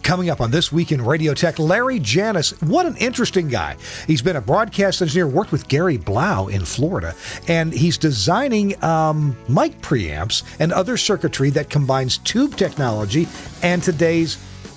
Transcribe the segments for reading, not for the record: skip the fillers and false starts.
Coming up on This Week in Radio Tech, Larry Janus. What an interesting guy. He's been a broadcast engineer, worked with Gary Blau in Florida, and he's designing mic preamps and other circuitry that combines tube technology and today's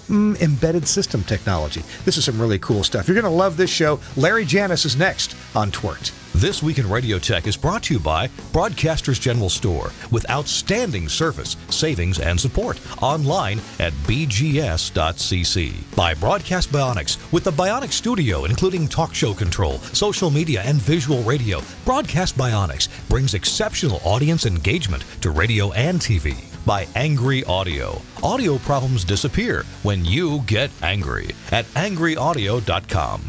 embedded system technology. This is some really cool stuff. You're going to love this show. Larry Janus is next on TWiRT. This Week in Radio Tech is brought to you by Broadcasters General Store with outstanding service, savings, and support. Online at bgs.cc. By Broadcast Bionics with the Bionic Studio, including talk show control, social media, and visual radio. Broadcast Bionics brings exceptional audience engagement to radio and TV. By Angry Audio. Audio problems disappear when you get angry at angryaudio.com.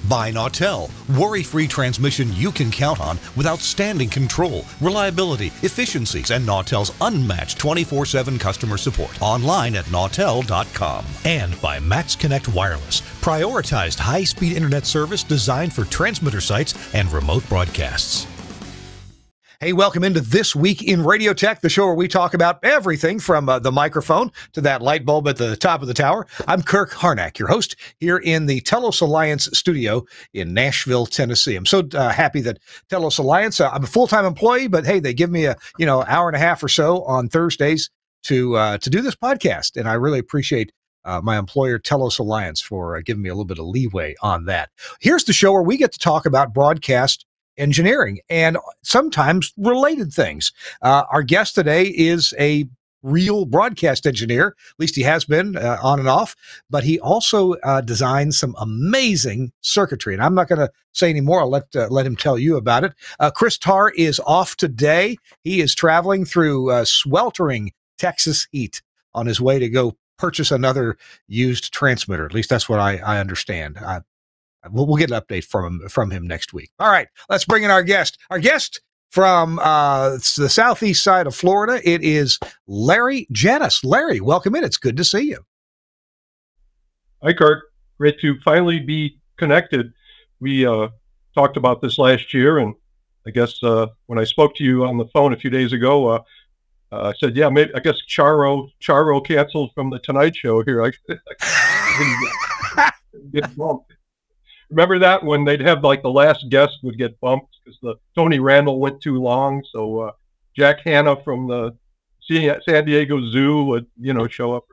By Nautel, worry-free transmission you can count on with outstanding control, reliability, efficiencies, and Nautel's unmatched 24/7 customer support. Online at nautel.com. And by Max Connect Wireless, prioritized high-speed internet service designed for transmitter sites and remote broadcasts. Hey, welcome into This Week in Radio Tech, the show where we talk about everything from the microphone to that light bulb at the top of the tower. I'm Kirk Harnack, your host here in the Telos Alliance studio in Nashville, Tennessee. I'm so happy that Telos Alliance, I'm a full-time employee, but hey, they give me a hour and a half or so on Thursdays to do this podcast, and I really appreciate my employer, Telos Alliance, for giving me a little bit of leeway on that. Here's the show where we get to talk about broadcast engineering and sometimes related things. Our guest today is a real broadcast engineer, at least he has been on and off, but he also designs some amazing circuitry. And I'm not going to say any more. I'll let him tell you about it. Chris Tarr is off today. He is traveling through sweltering Texas heat on his way to go purchase another used transmitter. At least that's what I understand. We'll get an update from him next week. All right, let's bring in our guest. Our guest from the southeast side of Florida, it is Larry Janus. Larry, welcome in. It's good to see you. Hi, Kirk. Great to finally be connected. We talked about this last year, and I guess when I spoke to you on the phone a few days ago, I said, yeah, maybe I guess Charo canceled from the Tonight Show here. I didn't get bumped. Remember that when they'd have like the last guest would get bumped because the Tony Randall went too long. So Jack Hanna from the San Diego Zoo would, show up.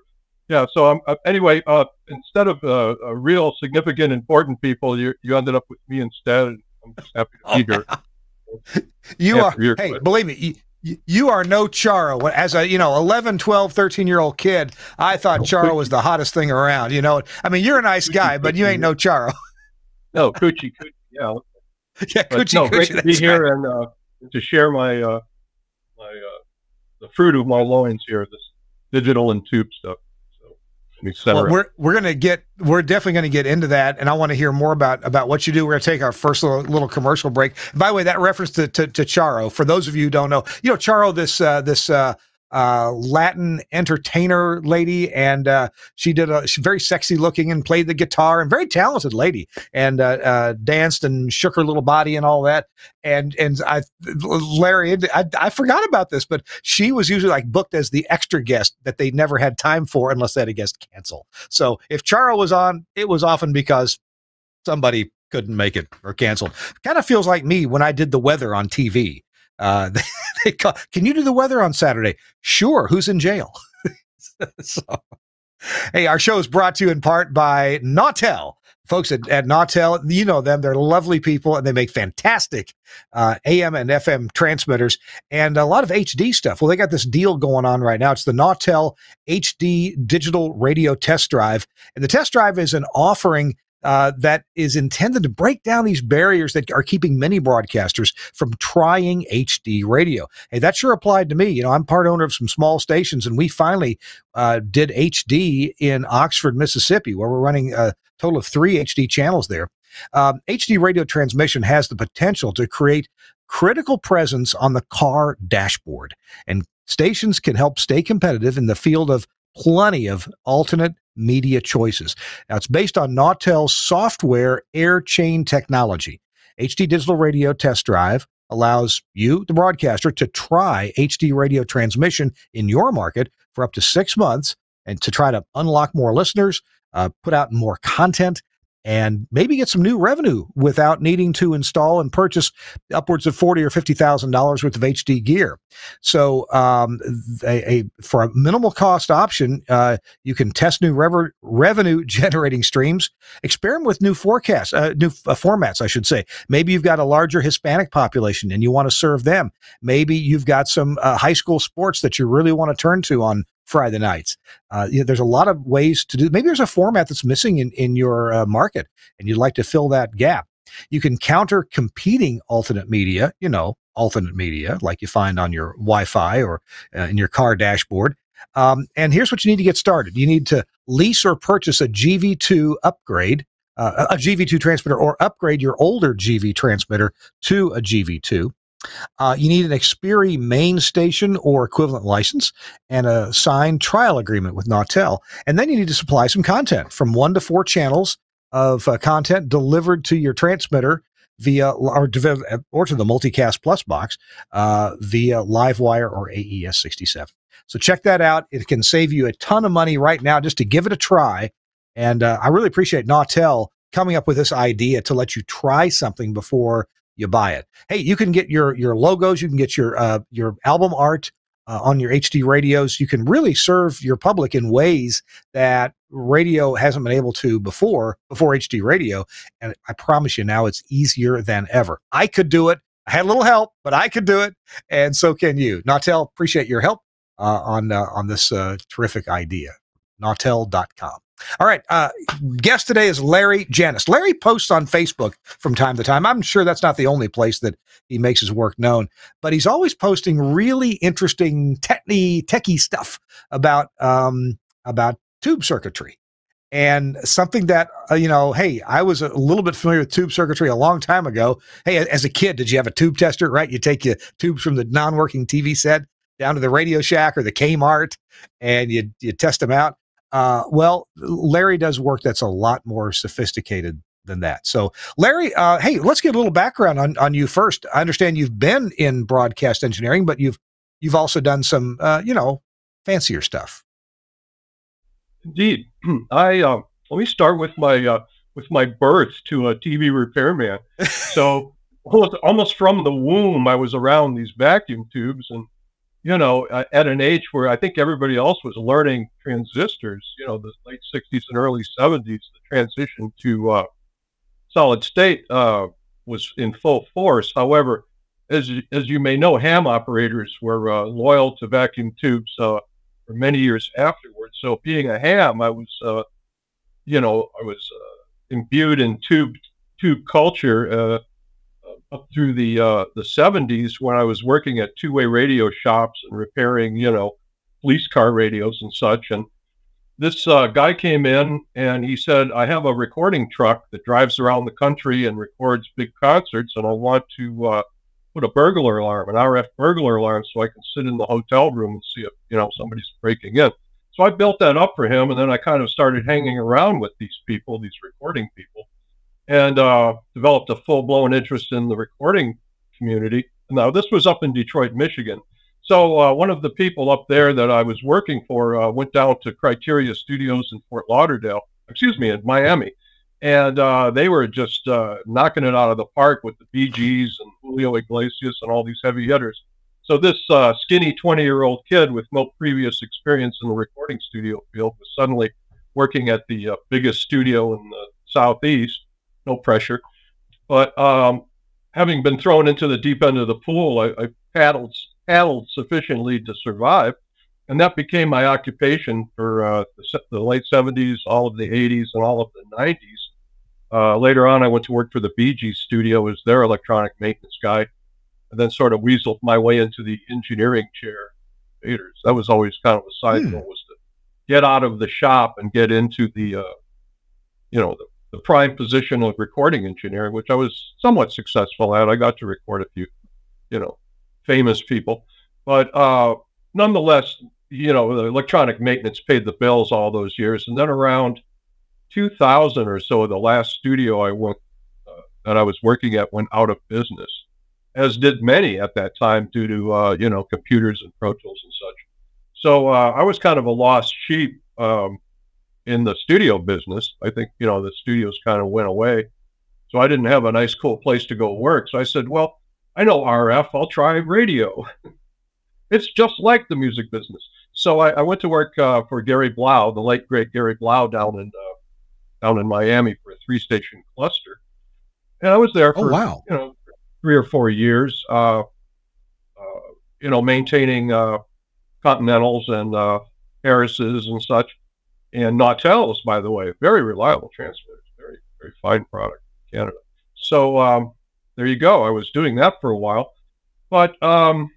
Yeah. So anyway, instead of real significant, important people, you ended up with me instead. And I'm just happy to be here. You are. Hey, believe me. You are no Charo. As a 11, 12, 13-year-old kid, I thought Charo was the hottest thing around. I mean, you're a nice guy, but you ain't no Charo. No, Coochie, yeah. Yeah, Coochie. Great to be here and to share my the fruit of my loins here, this digital and tube stuff. So well, we're definitely going to get into that, and I want to hear more about what you do. We're going to take our first little commercial break. By the way, that reference to Charo, for those of you who don't know, Charo, this Latin entertainer lady, and she's very sexy looking and played the guitar, and very talented lady, and danced and shook her little body and all that. And Larry, I forgot about this, but she was usually like booked as the extra guest that they never had time for unless they had a guest cancel. So if Charo was on, it was often because somebody couldn't make it or canceled. Kind of feels like me when I did the weather on TV. They call, can you do the weather on Saturday? Sure. Who's in jail? So, hey, our show is brought to you in part by Nautel. Folks at Nautel, you know them. They're lovely people, and they make fantastic AM and FM transmitters and a lot of HD stuff. Well, they got this deal going on right now. It's the Nautel HD Digital Radio Test Drive. And the test drive is an offering that is intended to break down these barriers that are keeping many broadcasters from trying HD radio. Hey, that sure applied to me. I'm part owner of some small stations, and we finally did HD in Oxford, Mississippi, where we're running a total of 3 HD channels there. HD radio transmission has the potential to create critical presence on the car dashboard, and stations can help stay competitive in the field of plenty of alternate media choices. Now, it's based on Nautel's software air chain technology. HD Digital Radio Test Drive allows you, the broadcaster, to try HD radio transmission in your market for up to 6 months and to try to unlock more listeners, put out more content, and maybe get some new revenue without needing to install and purchase upwards of $40,000 or $50,000 worth of HD gear. So, for a minimal cost option, you can test new revenue generating streams, experiment with new formats, I should say. Maybe you've got a larger Hispanic population and you want to serve them. Maybe you've got some high school sports that you really want to turn to on Friday nights. There's a lot of ways to do. Maybe there's a format that's missing in your market, and you'd like to fill that gap. You can counter competing alternate media, like you find on your Wi-Fi or in your car dashboard. And here's what you need to get started. You need to lease or purchase a GV2 upgrade, a GV2 transmitter, or upgrade your older GV transmitter to a GV2. You need an Xperi main station or equivalent license and a signed trial agreement with Nautel. And then you need to supply some content from 1 to 4 channels of content delivered to your transmitter via or to the Multicast Plus box via Livewire or AES67. So check that out. It can save you a ton of money right now just to give it a try. And I really appreciate Nautel coming up with this idea to let you try something before you buy it. Hey, you can get your logos, you can get your album art on your HD radios. You can really serve your public in ways that radio hasn't been able to before HD radio. And I promise you now it's easier than ever. I could do it. I had a little help, but I could do it. And so can you. Nautel, appreciate your help on this terrific idea. Nautel.com. All right. Guest today is Larry Janus. Larry posts on Facebook from time to time. I'm sure that's not the only place that he makes his work known, but he's always posting really interesting techie stuff about tube circuitry. And something that, hey, I was a little bit familiar with tube circuitry a long time ago. Hey, as a kid, did you have a tube tester, right? You take your tubes from the non-working TV set down to the Radio Shack or the Kmart, and you test them out. Well, Larry does work that's a lot more sophisticated than that. So, Larry, hey, let's get a little background on you first. I understand you've been in broadcast engineering, but you've also done some, fancier stuff. Indeed. Let me start with my birth to a TV repairman. So, almost from the womb, I was around these vacuum tubes, and at an age where I think everybody else was learning transistors, the late 60s and early 70s, the transition to solid state was in full force. However, as you may know, ham operators were loyal to vacuum tubes for many years afterwards. So being a ham, I was imbued in tube culture up through the 70s when I was working at two-way radio shops and repairing, police car radios and such. And this guy came in and he said, I have a recording truck that drives around the country and records big concerts, and I want to put a burglar alarm, an RF burglar alarm, so I can sit in the hotel room and see if, somebody's breaking in. So I built that up for him, and then I kind of started hanging around with these people, these recording people, and developed a full-blown interest in the recording community. Now, this was up in Detroit, Michigan. So one of the people up there that I was working for went down to Criteria Studios in in Miami. And they were just knocking it out of the park with the Bee Gees and Julio Iglesias and all these heavy hitters. So this skinny 20-year-old kid with no previous experience in the recording studio field was suddenly working at the biggest studio in the Southeast. No pressure. But having been thrown into the deep end of the pool, I paddled sufficiently to survive. And that became my occupation for the late 70s, all of the 80s, and all of the 90s. Later on, I went to work for the Bee Gees studio as their electronic maintenance guy, and then sort of weaseled my way into the engineering chair. That was always kind of a side goal, was to get out of the shop and get into the prime position of recording engineering, which I was somewhat successful at. I got to record a few, famous people. But nonetheless, the electronic maintenance paid the bills all those years. And then around 2000 or so, the last studio that I was working at went out of business, as did many at that time due to, computers and Pro Tools and such. So I was kind of a lost sheep in the studio business. I think, the studios kind of went away. So I didn't have a nice, cool place to go work. So I said, well, I know RF, I'll try radio. It's just like the music business. So I went to work for Gary Blau, the late, great Gary Blau down in Miami for a 3-station cluster. And I was there for, 3 or 4 years, maintaining Continentals and Harris's and such. And Nautels, by the way, very reliable transmitters, very, very fine product in Canada. So there you go. I was doing that for a while. But once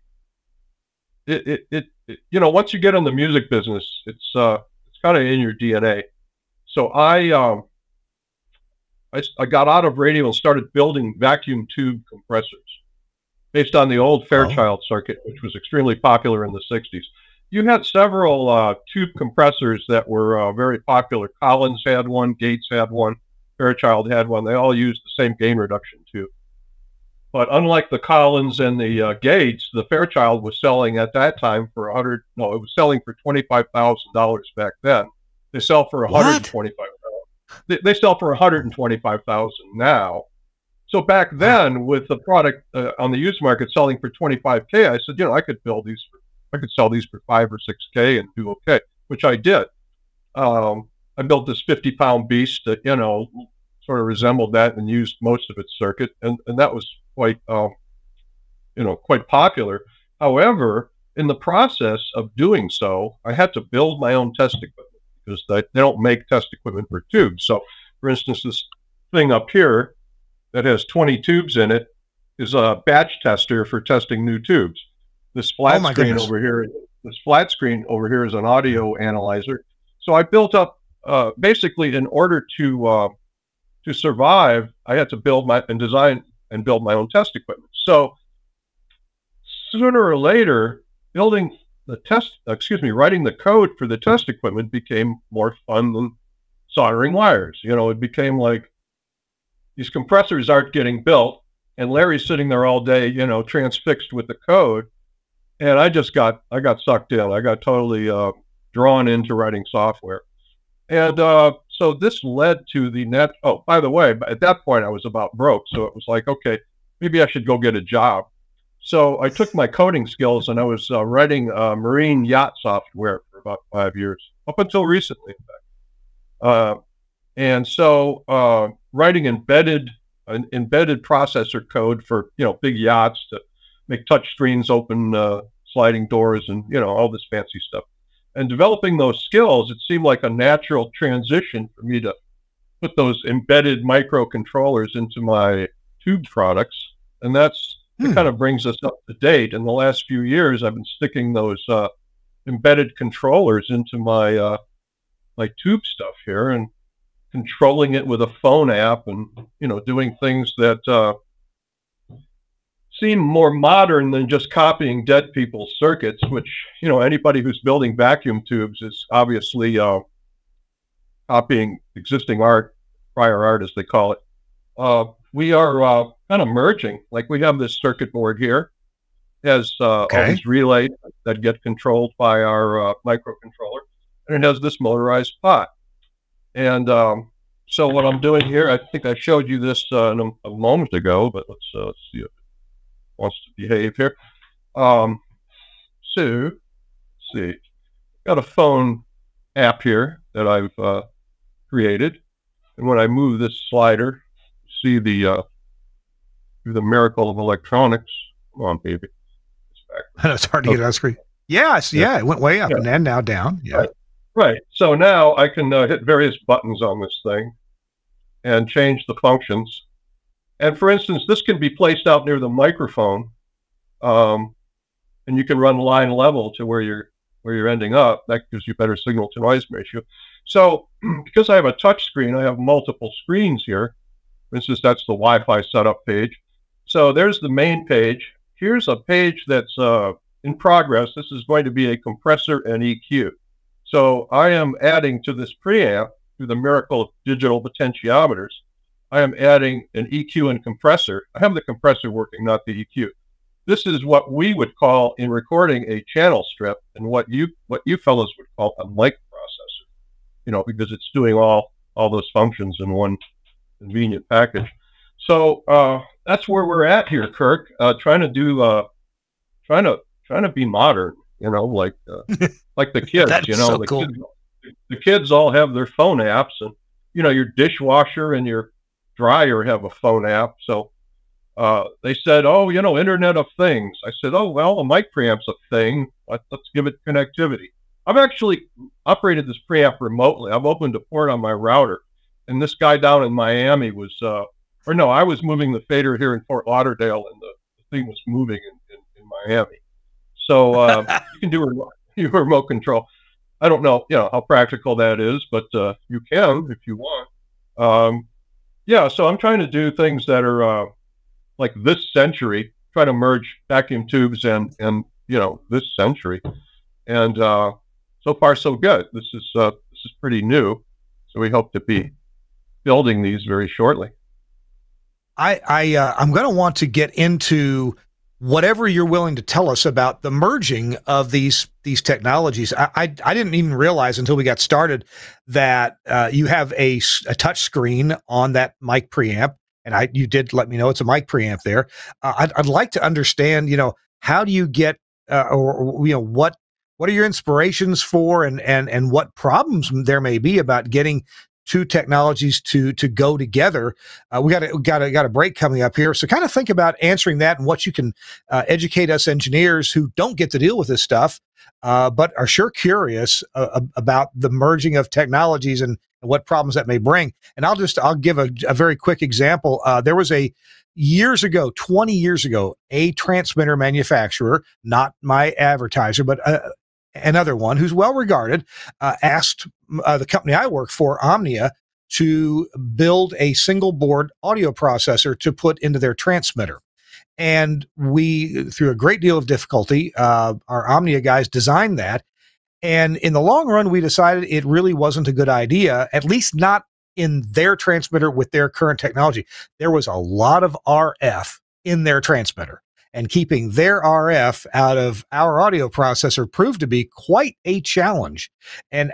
you get in the music business, it's kind of in your DNA. So I got out of radio and started building vacuum tube compressors based on the old Fairchild circuit, which was extremely popular in the 60s. You had several tube compressors that were very popular. Collins had one, Gates had one, Fairchild had one. They all used the same gain reduction tube. But unlike the Collins and the Gates, the Fairchild was selling at that time for it was selling for $25,000 back then. They sell for $125,000. They sell for $125,000 now. So back then, with the product on the used market selling for $25K, I said, I could build these. I could sell these for $5 or $6K and do okay, which I did. I built this 50-pound beast that sort of resembled that and used most of its circuit, and that was quite quite popular. However, in the process of doing so, I had to build my own test equipment because they don't make test equipment for tubes. So, for instance, this thing up here that has 20 tubes in it is a batch tester for testing new tubes. This flat screen over here, is an audio analyzer. So I built up basically in order to survive, I had to build design and build my own test equipment. So sooner or later, writing the code for the test equipment became more fun than soldering wires. It became like these compressors aren't getting built, and Larry's sitting there all day, transfixed with the code. And I got sucked in. I got totally drawn into writing software. And so this led to the net. Oh, by the way, at that point, I was about broke. So it was like, okay, maybe I should go get a job. So I took my coding skills and I was writing marine yacht software for about 5 years, up until recently, in fact. And so writing embedded processor code for, big yachts to make touch screens open sliding doors and, all this fancy stuff. And developing those skills, it seemed like a natural transition for me to put those embedded microcontrollers into my tube products. And it kind of brings us up to date. In the last few years, I've been sticking those embedded controllers into my my tube stuff here and controlling it with a phone app and, doing things that seem more modern than just copying dead people's circuits, which, anybody who's building vacuum tubes is obviously copying existing prior art, as they call it. We are kind of merging. Like we have this circuit board here, has all these relays that get controlled by our microcontroller, and it has this motorized pot. And so what I'm doing here, I think I showed you this a moment ago, but let's see if it wants to behave here. So let's see, got a phone app here that I've created, and when I move this slider, see the through the miracle of electronics. Come on, baby. It's hard to get on the screen. Yes, yeah, it went way up and then now down. Yeah. Right. So now I can hit various buttons on this thing and change the functions. And for instance, this can be placed out near the microphone, and you can run line level to where you're ending up. That gives you better signal to noise ratio. So because I have a touch screen, I have multiple screens here. For instance, that's the Wi-Fi setup page. So there's the main page. Here's a page that's in progress. This is going to be a compressor and EQ. So I am adding to this preamp, through the miracle of digital potentiometers, I am adding an EQ and compressor. I have the compressor working, not the EQ. this is what we would call in recording a channel strip, and what you fellows would call a mic processor. You know, because it's doing all those functions in one convenient package. So that's where we're at here, Kirk. Trying to be modern. You know, like the kids. You know, so cool. The kids all have their phone apps, and you know, your dishwasher and your dryer have a phone app. So they said, oh, you know, Internet of Things. I said, oh, well, a mic preamp's a thing. Let's give it connectivity. I've actually operated this preamp remotely. I've opened a port on my router, and this guy down in Miami was, or no, I was moving the fader here in Fort Lauderdale, and the thing was moving in Miami. So you can do remote control. I don't know, you know, how practical that is, but you can if you want. Yeah, so I'm trying to do things that are like this century, try to merge vacuum tubes and you know, this century, and so far so good. This is pretty new, so we hope to be building these very shortly. I'm going to want to get into whatever you're willing to tell us about the merging of these technologies. I didn't even realize until we got started that you have a touch screen on that mic preamp, and you did let me know it's a mic preamp there. I'd like to understand, you know, how do you get, or you know, what are your inspirations for, and what problems there may be about getting two technologies to go together. We got a break coming up here, so kind of think about answering that and what you can educate us engineers who don't get to deal with this stuff, but are sure curious about the merging of technologies and what problems that may bring. And I'll give a very quick example. There was years ago, 20 years ago, a transmitter manufacturer, not my advertiser, but another one who's well regarded, asked the company I work for, Omnia, to build a single board audio processor to put into their transmitter. And we, through a great deal of difficulty, our Omnia guys designed that. And in the long run, we decided it really wasn't a good idea, at least not in their transmitter with their current technology. There was a lot of RF in their transmitter, and keeping their RF out of our audio processor proved to be quite a challenge. And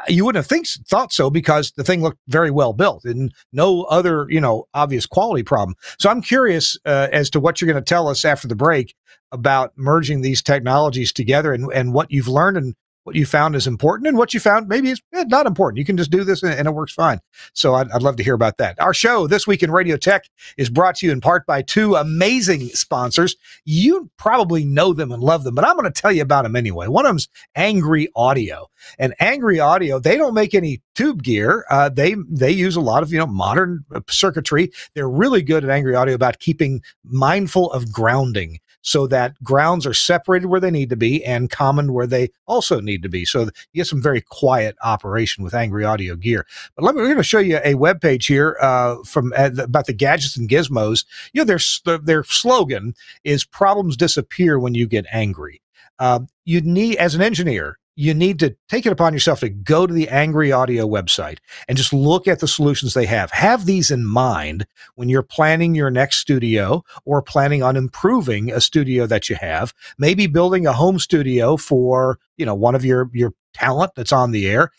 you wouldn't have thought so, because the thing looked very well built and no other, you know, obvious quality problem. So I'm curious as to what you're going to tell us after the break about merging these technologies together, and what you've learned, and what you found is important, and what you found maybe is not important. You can just do this and it works fine. So I'd love to hear about that. Our show, This Week in Radio Tech, is brought to you in part by two amazing sponsors. You probably know them and love them, but I'm going to tell you about them anyway. One of them's Angry Audio. And Angry Audio, they don't make any tube gear. They use a lot of, you know, modern circuitry. They're really good at Angry Audio about keeping mindful of grounding, so that grounds are separated where they need to be and common where they also need to be. So you get some very quiet operation with Angry Audio gear. But we're going to show you a web page here from about the gadgets and gizmos. You know, their slogan is "Problems disappear when you get angry." You need, as an engineer, you need to take it upon yourself to go to the Angry Audio website and just look at the solutions they have. Have these in mind when you're planning your next studio, or planning on improving a studio that you have, maybe building a home studio for, you know, one of your talent that's on the air.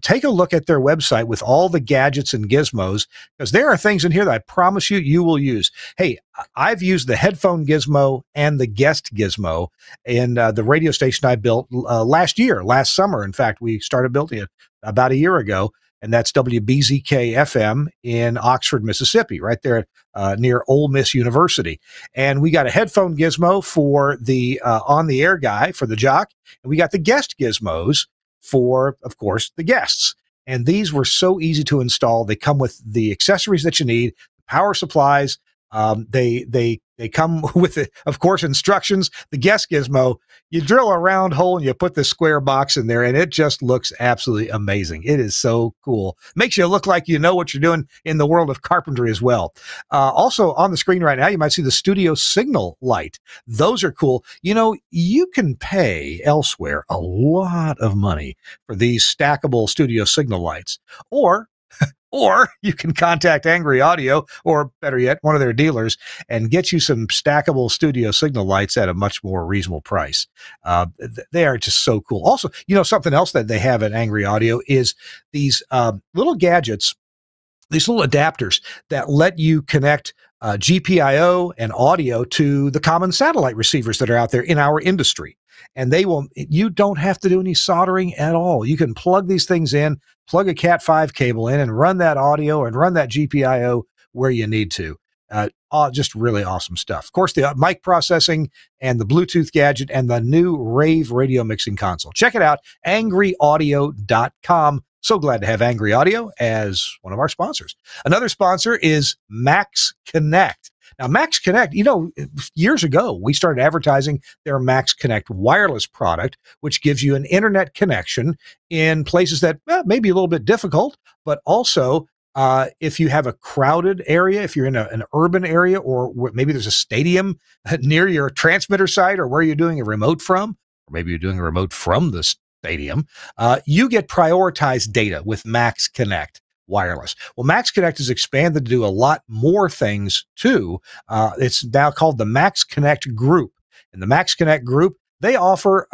Take a look at their website with all the gadgets and gizmos, because there are things in here that I promise you will use. Hey, I've used the headphone gizmo and the guest gizmo in the radio station I built last summer. In fact, we started building it about a year ago, and that's WBZK FM in Oxford, Mississippi, right there near Ole Miss University. And we got a headphone gizmo for the on-the-air guy, for the jock, and we got the guest gizmos for, of course, the guests. And these were so easy to install. They come with the accessories that you need, power supplies. They come with, of course, instructions. The guest gizmo, you drill a round hole and you put the square box in there, and it just looks absolutely amazing. It is so cool. Makes you look like you know what you're doing in the world of carpentry as well. Also on the screen right now, you might see the studio signal light. Those are cool. You know, you can pay elsewhere a lot of money for these stackable studio signal lights, or Or you can contact Angry Audio, or better yet, one of their dealers, and get you some stackable studio signal lights at a much more reasonable price. They are just so cool. Also, something else that they have at Angry Audio is these little gadgets, these little adapters that let you connect GPIO and audio to the common satellite receivers that are out there in our industry. And you don't have to do any soldering at all. You can plug these things in, plug a Cat5 cable in, and run that audio and run that GPIO where you need to. Just really awesome stuff. Of course, the mic processing and the Bluetooth gadget and the new Rave radio mixing console. Check it out, angryaudio.com. So glad to have Angry Audio as one of our sponsors. Another sponsor is Max Connect. Now, Max Connect, years ago, we started advertising their Max Connect wireless product, which gives you an internet connection in places that may be a little bit difficult, but also if you have a crowded area, if you're in an urban area, or maybe there's a stadium near your transmitter site or where you're doing a remote from, or maybe you're doing a remote from the stadium, you get prioritized data with Max Connect wireless. Well, Max Connect has expanded to do a lot more things too. It's now called the Max Connect Group. And the Max Connect Group, they offer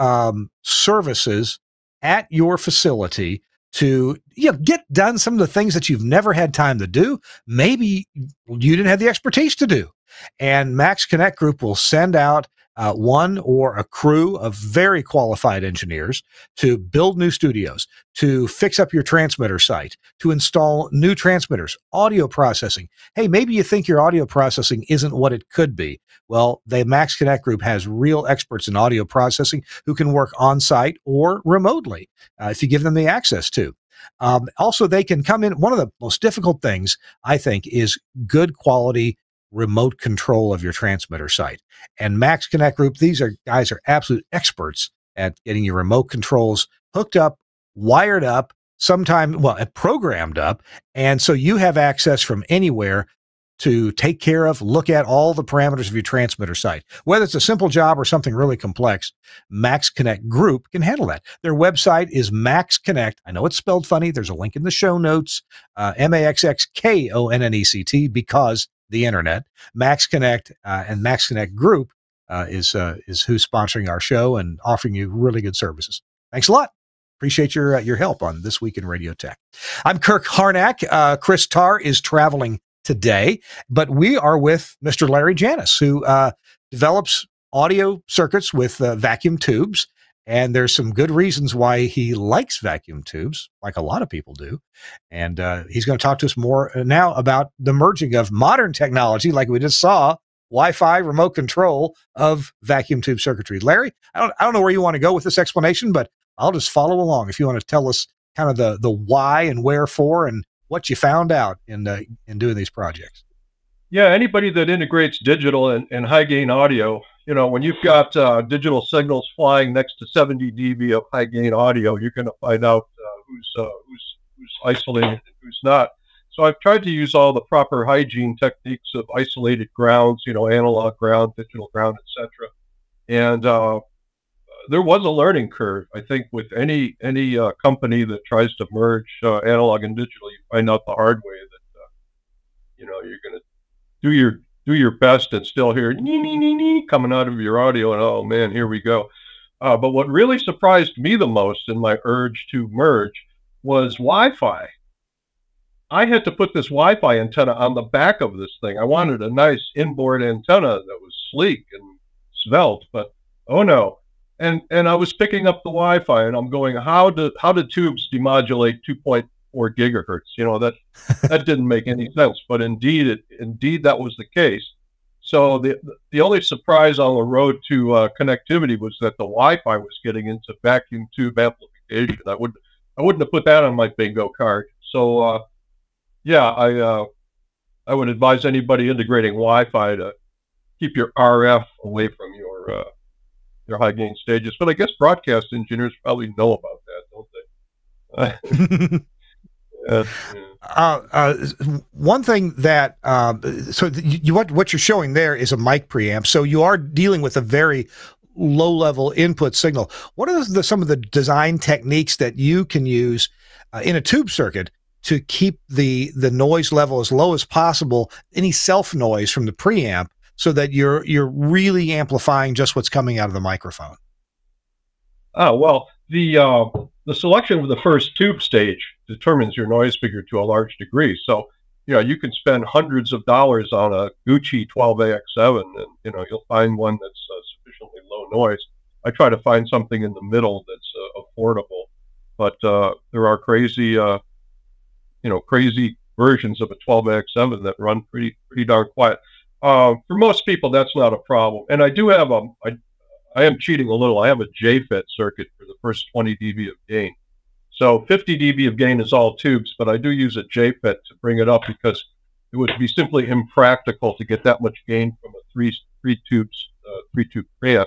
services at your facility to get done some of the things that you've never had time to do. Maybe you didn't have the expertise to do. And Max Connect Group will send out one or a crew of very qualified engineers to build new studios, to fix up your transmitter site, to install new transmitters, audio processing. Hey, maybe you think your audio processing isn't what it could be. Well, the Max Connect Group has real experts in audio processing who can work on-site or remotely if you give them the access to. Also, they can come in. One of the most difficult things, I think, is good quality remote control of your transmitter site. And Max Connect Group, these guys are absolute experts at getting your remote controls hooked up, wired up, programmed up. And so you have access from anywhere to take care of, look at all the parameters of your transmitter site. Whether it's a simple job or something really complex, Max Connect Group can handle that. Their website is Max Connect. I know it's spelled funny. There's a link in the show notes, MAXXKONNECT, because the internet. Max Connect and Max Connect Group is who's sponsoring our show and offering you really good services. Thanks a lot. Appreciate your help on This Week in Radio Tech. I'm Kirk Harnack. Chris Tarr is traveling today, but we are with Mr. Larry Janus, who develops audio circuits with vacuum tubes. And there's some good reasons why he likes vacuum tubes, like a lot of people do. And he's going to talk to us more now about the merging of modern technology, like we just saw, Wi-Fi remote control of vacuum tube circuitry. Larry, I don't know where you want to go with this explanation, but I'll just follow along if you want to tell us kind of the why and wherefore and what you found out in doing these projects. Yeah, anybody that integrates digital and high gain audio, when you've got digital signals flying next to 70 dB of high gain audio, you're going to find out who's isolated and who's not. So I've tried to use all the proper hygiene techniques of isolated grounds, analog ground, digital ground, etc. And there was a learning curve, I think, with any company that tries to merge analog and digital. You find out the hard way that you're going to do your best and still hear nee, nee, nee, nee coming out of your audio, and oh man, here we go. But what really surprised me the most in my urge to merge was Wi-Fi. I had to put this Wi-Fi antenna on the back of this thing. I wanted a nice inboard antenna that was sleek and svelte, but oh no. And I was picking up the Wi-Fi, and I'm going, how do tubes demodulate 2.4 gigahertz? That didn't make any sense, but indeed that was the case. So the only surprise on the road to connectivity was that the Wi-Fi was getting into vacuum tube amplification. I wouldn't have put that on my bingo card. So yeah, I would advise anybody integrating Wi-Fi to keep your RF away from your high gain stages. But I guess broadcast engineers probably know about that, don't they? One thing that what you're showing there is a mic preamp, so you are dealing with a very low level input signal. What are some of the design techniques that you can use in a tube circuit to keep the noise level as low as possible, any self noise from the preamp, so that you're really amplifying just what's coming out of the microphone? Oh, well, the selection of the first tube stage determines your noise figure to a large degree. So, you can spend hundreds of dollars on a Gucci 12AX7, and, you'll find one that's sufficiently low noise. I try to find something in the middle that's affordable, but there are crazy, crazy versions of a 12AX7 that run pretty darn quiet. For most people, that's not a problem. And I do have I am cheating a little. I have a JFET circuit for the first 20 dB of gain. So 50 dB of gain is all tubes, but I do use a JFET to bring it up because it would be simply impractical to get that much gain from a three tube preamp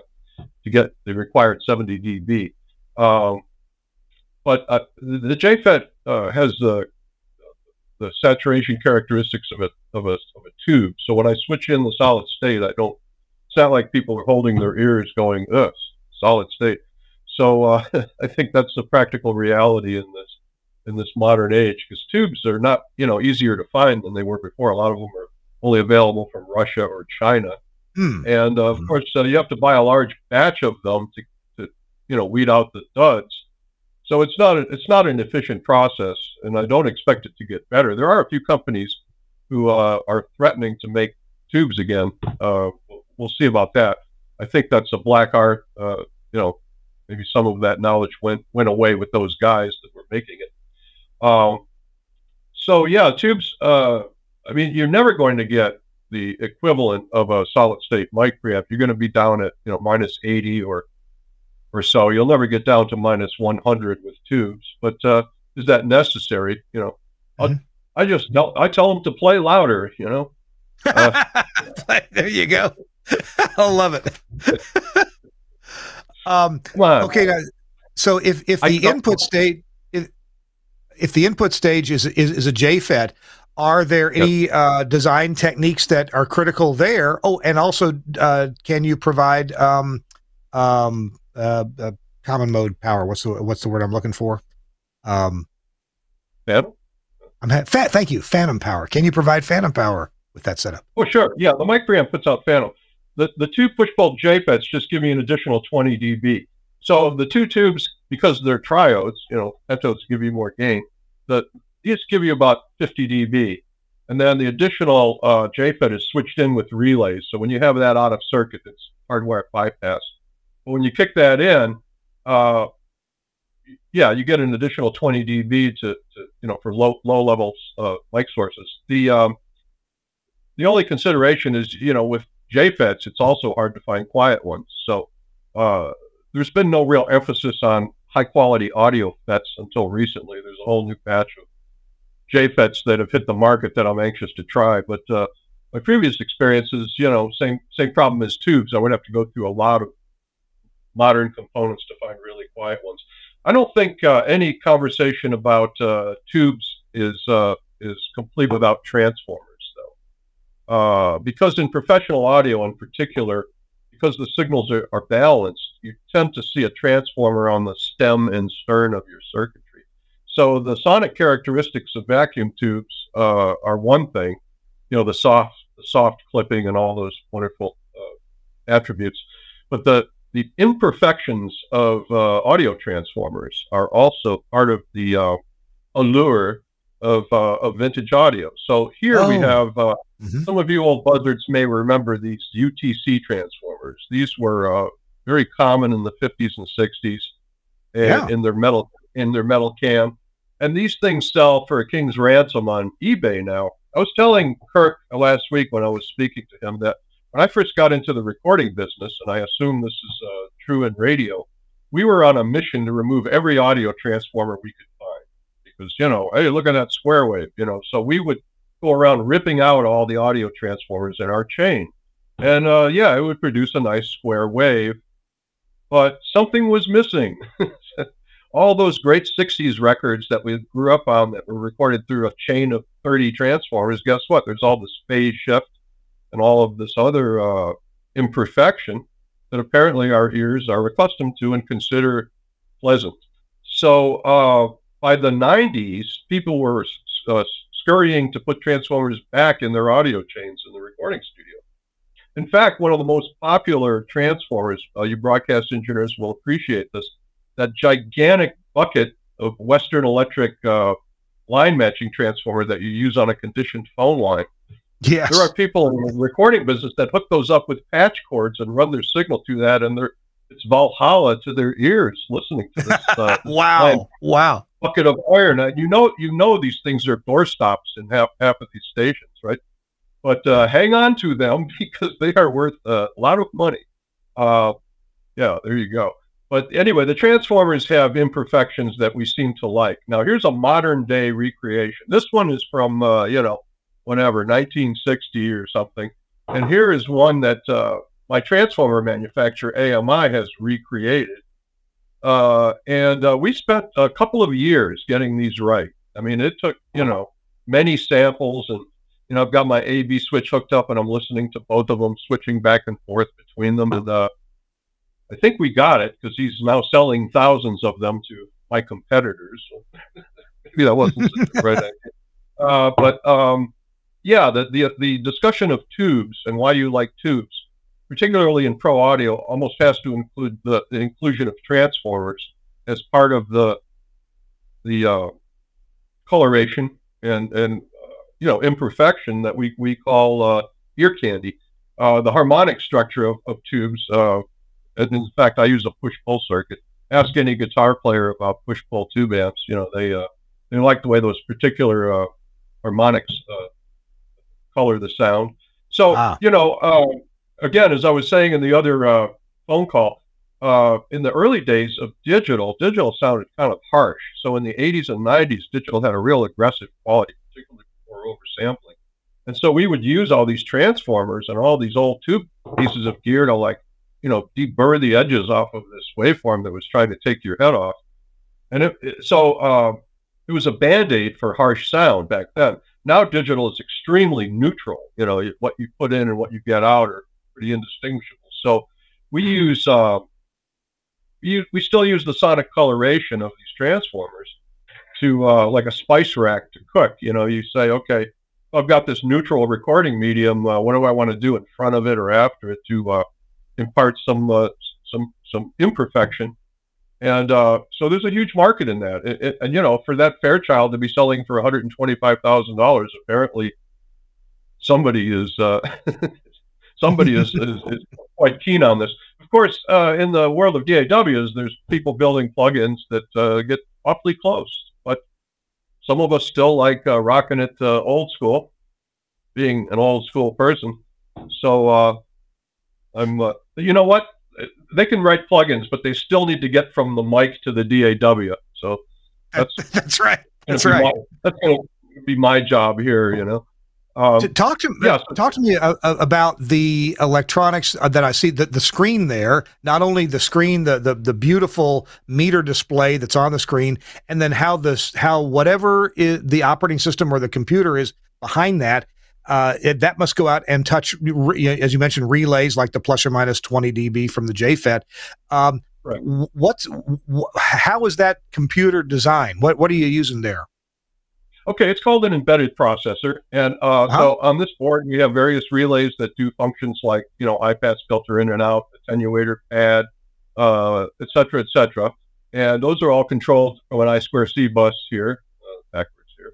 to get the required 70 dB. But the JFET has the saturation characteristics of a tube. So when I switch in the solid state, it's not like people are holding their ears going, ugh, solid state. So I think that's the practical reality in this modern age, because tubes are not, easier to find than they were before. A lot of them are only available from Russia or China. And of course, you have to buy a large batch of them to weed out the duds. So it's not an efficient process, and I don't expect it to get better. There are a few companies who are threatening to make tubes again. We'll see about that. I think that's a black art. Maybe some of that knowledge went away with those guys that were making it. So yeah, tubes. You're never going to get the equivalent of a solid state mic preamp. You're going to be down at minus 80 or so. You'll never get down to minus 100 with tubes. But is that necessary? I tell them to play louder. There you go. I love it. Okay, guys. So if the input stage is a JFET, are there any design techniques that are critical there? Oh, and also, can you provide common mode power? What's the word I'm looking for? Phantom? Thank you, phantom power. Can you provide phantom power with that setup? Oh, sure. Yeah, the mic preamp puts out phantom. The two push-pull JFETs just give me an additional 20 dB. So the two tubes, because they're triodes, pentodes give you more gain. These give you about 50 dB. And then the additional JFET is switched in with relays. So when you have that out of circuit, it's hardwire bypass. But when you kick that in, you get an additional 20 dB to for low level mic sources. The only consideration is, with JFETs, it's also hard to find quiet ones. So there's been no real emphasis on high quality audio FETs until recently. There's a whole new batch of JFETs that have hit the market that I'm anxious to try. But my previous experiences, same problem as tubes. I would have to go through a lot of modern components to find really quiet ones. I don't think any conversation about tubes is complete without transformers, though. Because in professional audio in particular, because the signals are balanced, you tend to see a transformer on the stem and stern of your circuitry. So the sonic characteristics of vacuum tubes are one thing, the soft clipping and all those wonderful attributes, but the imperfections of audio transformers are also part of the allure of vintage audio. So here we have some of you old buzzards may remember these UTC transformers. These were very common in the 50s and 60s in their metal cam. And these things sell for a king's ransom on eBay now. I was telling Kirk last week when I was speaking to him that when I first got into the recording business, and I assume this is true in radio, we were on a mission to remove every audio transformer we could find. Because, hey, look at that square wave, So we would go around ripping out all the audio transformers in our chain. And, it would produce a nice square wave. But something was missing. All those great 60s records that we grew up on that were recorded through a chain of 30 transformers, guess what? There's all this phase shift and all of this other imperfection that apparently our ears are accustomed to and consider pleasant. So by the 90s, people were scurrying to put transformers back in their audio chains in the recording studio. In fact, one of the most popular transformers, you broadcast engineers will appreciate this, that gigantic bucket of Western Electric line matching transformer that you use on a conditioned phone line. Yes. There are people in the recording business that hook those up with patch cords and run their signal to that, and it's Valhalla to their ears listening to this. Wow. Wow. Bucket of iron. You know these things are doorstops in half of these stations, right? But hang on to them because they are worth a lot of money. Yeah, there you go. But anyway, the transformers have imperfections that we seem to like. Now, here's a modern day recreation. This one is from, whenever, 1960 or something. And here is one that my transformer manufacturer, AMI, has recreated. And we spent a couple of years getting these right. I mean, it took, many samples, and, I've got my AB switch hooked up and I'm listening to both of them, switching back and forth between them. And I think we got it because he's now selling thousands of them to my competitors. So maybe that wasn't the right idea. But yeah, the discussion of tubes and why you like tubes, particularly in pro audio, almost has to include the inclusion of transformers as part of the coloration and imperfection that we call ear candy. The harmonic structure of tubes, and in fact, I use a push-pull circuit. Ask any guitar player about push-pull tube amps. They like the way those particular harmonics color the sound. So, again, as I was saying in the other phone call, in the early days of digital sounded kind of harsh. So in the 80s and 90s, digital had a real aggressive quality, particularly for oversampling. And so we would use all these transformers and all these old tube pieces of gear to deburr the edges off of this waveform that was trying to take your head off. And it was a Band-Aid for harsh sound back then. Now digital is extremely neutral. What you put in and what you get out are pretty indistinguishable. So we use we still use the sonic coloration of these transformers to like a spice rack to cook. You say, okay, I've got this neutral recording medium. What do I want to do in front of it or after it to impart some imperfection? And so there's a huge market in that. And for that Fairchild to be selling for $125,000, apparently somebody is is quite keen on this. Of course, in the world of DAWs, there's people building plugins that get awfully close, but some of us still like rocking it old school, being an old school person. So you know what? They can write plugins, but they still need to get from the mic to the DAW. So that's right. That's right. That's going to be my job here, Talk to me about the electronics that I see. The screen there, not only the screen, the beautiful meter display that's on the screen, and then how whatever is the operating system or the computer is behind that. That must go out and touch, as you mentioned, relays like the plus or minus 20 dB from the JFET. Right. How is that computer designed? What are you using there? Okay, it's called an embedded processor, and so on this board we have various relays that do functions like iPass filter in and out, attenuator pad, etc., etc. And those are all controlled from an I2C bus here, backwards here,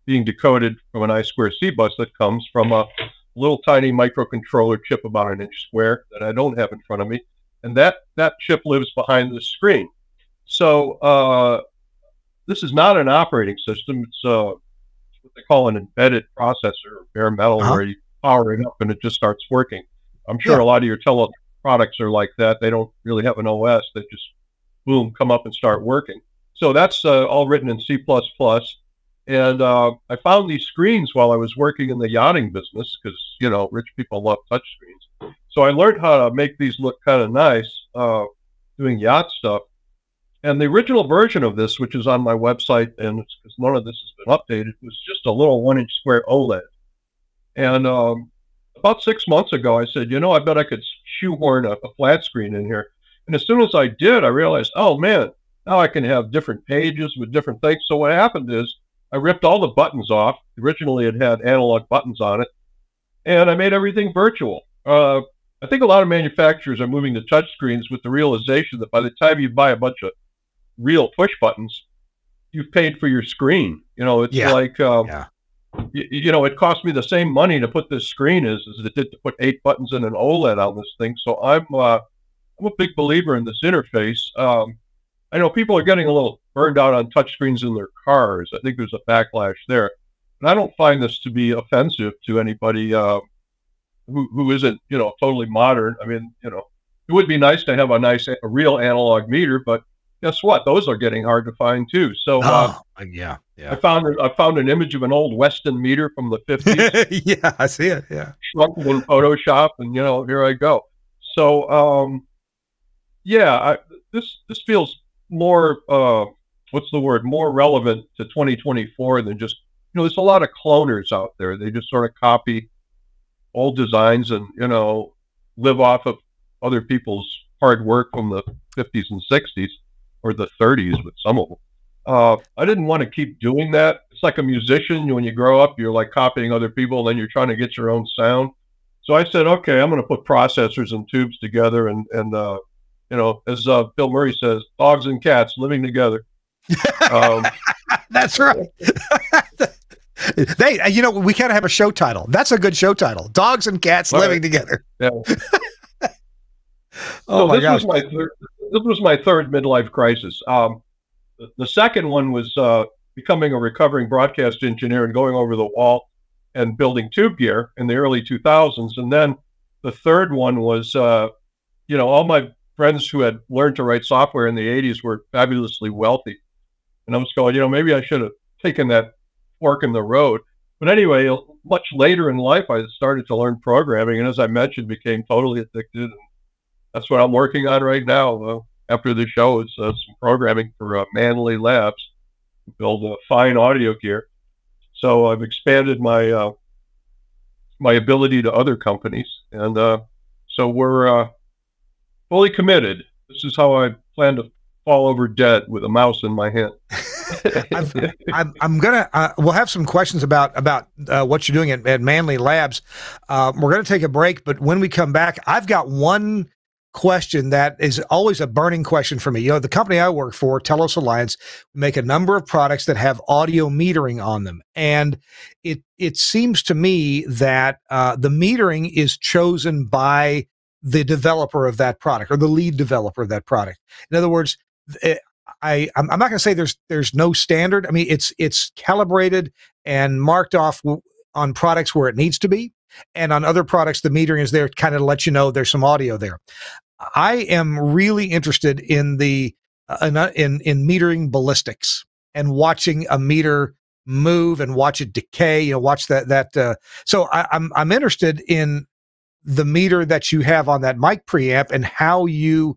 being decoded from an I2C bus that comes from a little tiny microcontroller chip about an inch square that I don't have in front of me, and that chip lives behind the screen. So this is not an operating system. It's what they call an embedded processor, or bare metal, where you power it up and it just starts working. I'm sure a lot of your tele products are like that. They don't really have an OS. They just, boom, come up and start working. So that's all written in C++. And I found these screens while I was working in the yachting business because, rich people love touch screens. So I learned how to make these look kind of nice doing yacht stuff. And the original version of this, which is on my website, and it's because none of this has been updated, was just a little 1-inch square OLED. And about 6 months ago, I said, I bet I could shoehorn a flat screen in here. And as soon as I did, I realized, oh man, now I can have different pages with different things. So what happened is I ripped all the buttons off. Originally, it had analog buttons on it, and I made everything virtual. I think a lot of manufacturers are moving to touchscreens with the realization that by the time you buy a bunch of real push buttons, you've paid for your screen. You know, it's like, you know, it cost me the same money to put this screen as it did to put 8 buttons in an OLED on this thing. So I'm a big believer in this interface. I know people are getting a little burned out on touchscreens in their cars. I think there's a backlash there. And I don't find this to be offensive to anybody who isn't, you know, totally modern. I mean, you know, it would be nice to have a real analog meter, but guess what? Those are getting hard to find too. So yeah. I found an image of an old Weston meter from the 50s. Yeah, I see it. Yeah, shrunk it in Photoshop, and you know, here I go. So yeah, this feels more what's the word? More relevant to 2024 than just, you know, there's a lot of cloners out there. They just sort of copy old designs and, you know, live off of other people's hard work from the 50s and 60s or the 30s with some of them. I didn't want to keep doing that. It's like a musician. When you grow up, you're like copying other people, and then you're trying to get your own sound. So I said, okay, I'm going to put processors and tubes together, and you know, as Bill Murray says, dogs and cats living together. That's right. You know, we kind of have a show title. That's a good show title. Dogs and cats living together. Yeah. Oh my gosh. This was my third midlife crisis. The second one was becoming a recovering broadcast engineer and going over the wall and building tube gear in the early 2000s. And then the third one was, you know, all my friends who had learned to write software in the 80s were fabulously wealthy. And I was going, you know, maybe I should have taken that fork in the road. But anyway, much later in life, I started to learn programming. And as I mentioned, became totally addicted. And that's what I'm working on right now. After the show, it's some programming for Manley Labs to build fine audio gear. So I've expanded my my ability to other companies, and so we're fully committed. This is how I plan to fall over dead with a mouse in my hand. I'm gonna. We'll have some questions about what you're doing at Manley Labs. We're gonna take a break, but when we come back, I've got one question that is always a burning question for me. You know, the company I work for, Telos Alliance, make a number of products that have audio metering on them, and it seems to me that the metering is chosen by the developer of that product or the lead developer of that product. In other words, I'm not going to say there's no standard. I mean, it's calibrated and marked off on products where it needs to be, and on other products, the metering is there kind of to let you know there's some audio there. I am really interested in the in metering ballistics and watching a meter move and watch it decay. You know, watch that. So I'm interested in the meter that you have on that mic preamp and how you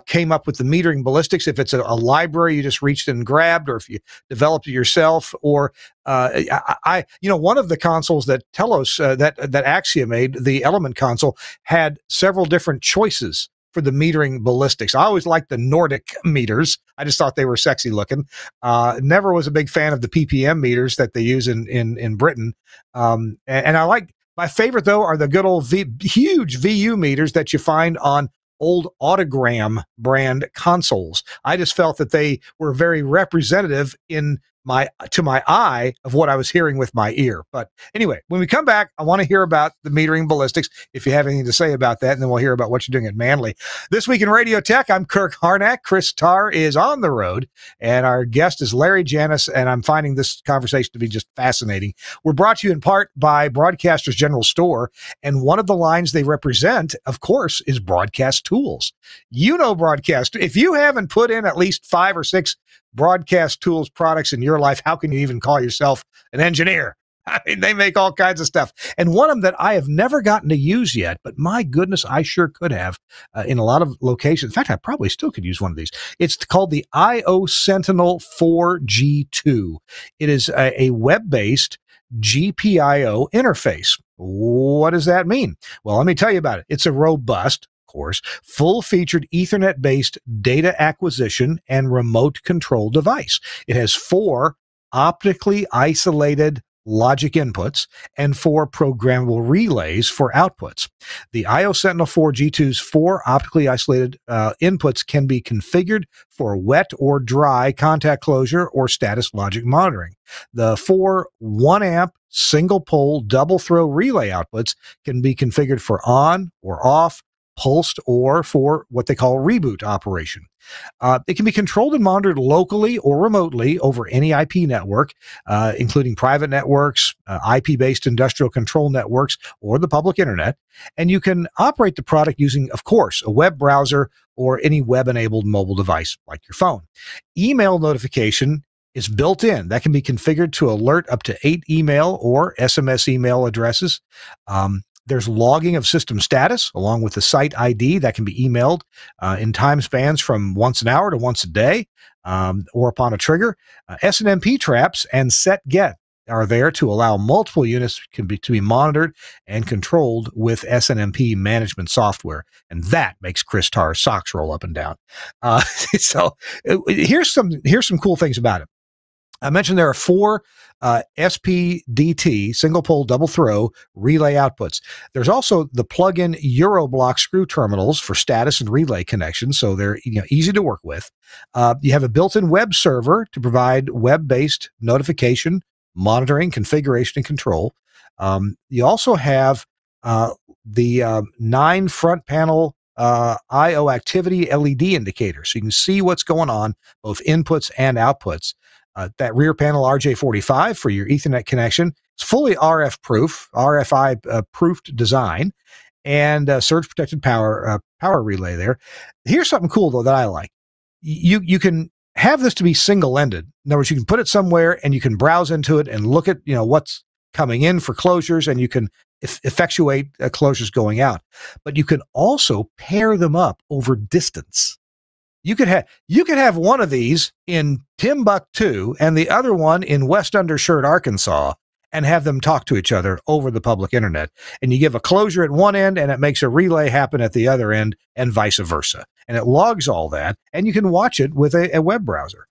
came up with the metering ballistics. If it's a library you just reached and grabbed, or if you developed it yourself, or you know, one of the consoles that Telos that Axia made, the Element console, had several different choices for the metering ballistics. I always liked the Nordic meters. I just thought they were sexy looking. Never was a big fan of the PPM meters that they use in Britain. And I like, my favorite though are the good old huge VU meters that you find on old Autogram brand consoles. I just felt that they were very representative to my eye of what I was hearing with my ear. But anyway, when we come back, I want to hear about the metering ballistics, if you have anything to say about that, and then we'll hear about what you're doing at Manley. This week in Radio Tech, I'm Kirk Harnack. Chris Tarr is on the road, and our guest is Larry Janus, and I'm finding this conversation to be just fascinating. We're brought to you in part by Broadcasters General Store, and one of the lines they represent, of course, is Broadcast Tools. You know Broadcast. If you haven't put in at least 5 or 6 Broadcast Tools products in your life, how can you even call yourself an engineer? I mean, they make all kinds of stuff. And one of them that I have never gotten to use yet, but my goodness, I sure could have in a lot of locations. In fact, I probably still could use one of these. It's called the IO Sentinel 4G2. It is a web-based GPIO interface. What does that mean? Well, let me tell you about it. It's a robust, course, full-featured Ethernet-based data acquisition and remote control device. It has 4 optically isolated logic inputs and 4 programmable relays for outputs. The IO Sentinel 4 G2's 4 optically isolated inputs can be configured for wet or dry contact closure or status logic monitoring. The 4 1-amp single pole double throw relay outputs can be configured for on or off, pulsed, or for what they call reboot operation. It can be controlled and monitored locally or remotely over any IP network, including private networks, IP-based industrial control networks, or the public internet. And you can operate the product using, of course, a web browser or any web-enabled mobile device like your phone. Email notification is built in. That can be configured to alert up to 8 email or SMS email addresses. There's logging of system status along with the site ID that can be emailed in time spans from once an hour to once a day or upon a trigger. SNMP traps and set get are there to allow multiple units to be monitored and controlled with SNMP management software. And that makes Chris Tarr's socks roll up and down. So here's some cool things about it. I mentioned there are 4 SPDT, single pole double throw relay outputs. There's also the plug-in Euroblock screw terminals for status and relay connections, so they're easy to work with. You have a built-in web server to provide web-based notification, monitoring, configuration, and control. You also have the 9 front panel IO activity LED indicators, so you can see what's going on, both inputs and outputs. That rear panel RJ45 for your Ethernet connection. It's fully RFI proofed design, and surge protected power relay there. Here's something cool though that I like. You can have this to be single ended. In other words, you can put it somewhere and you can browse into it and look at what's coming in for closures, and you can effectuate closures going out. But you can also pair them up over distance. You could have one of these in Timbuktu and the other one in West Undershirt, Arkansas, and have them talk to each other over the public internet. And you give a closure at one end and it makes a relay happen at the other end, and vice versa. And it logs all that, and you can watch it with a web browser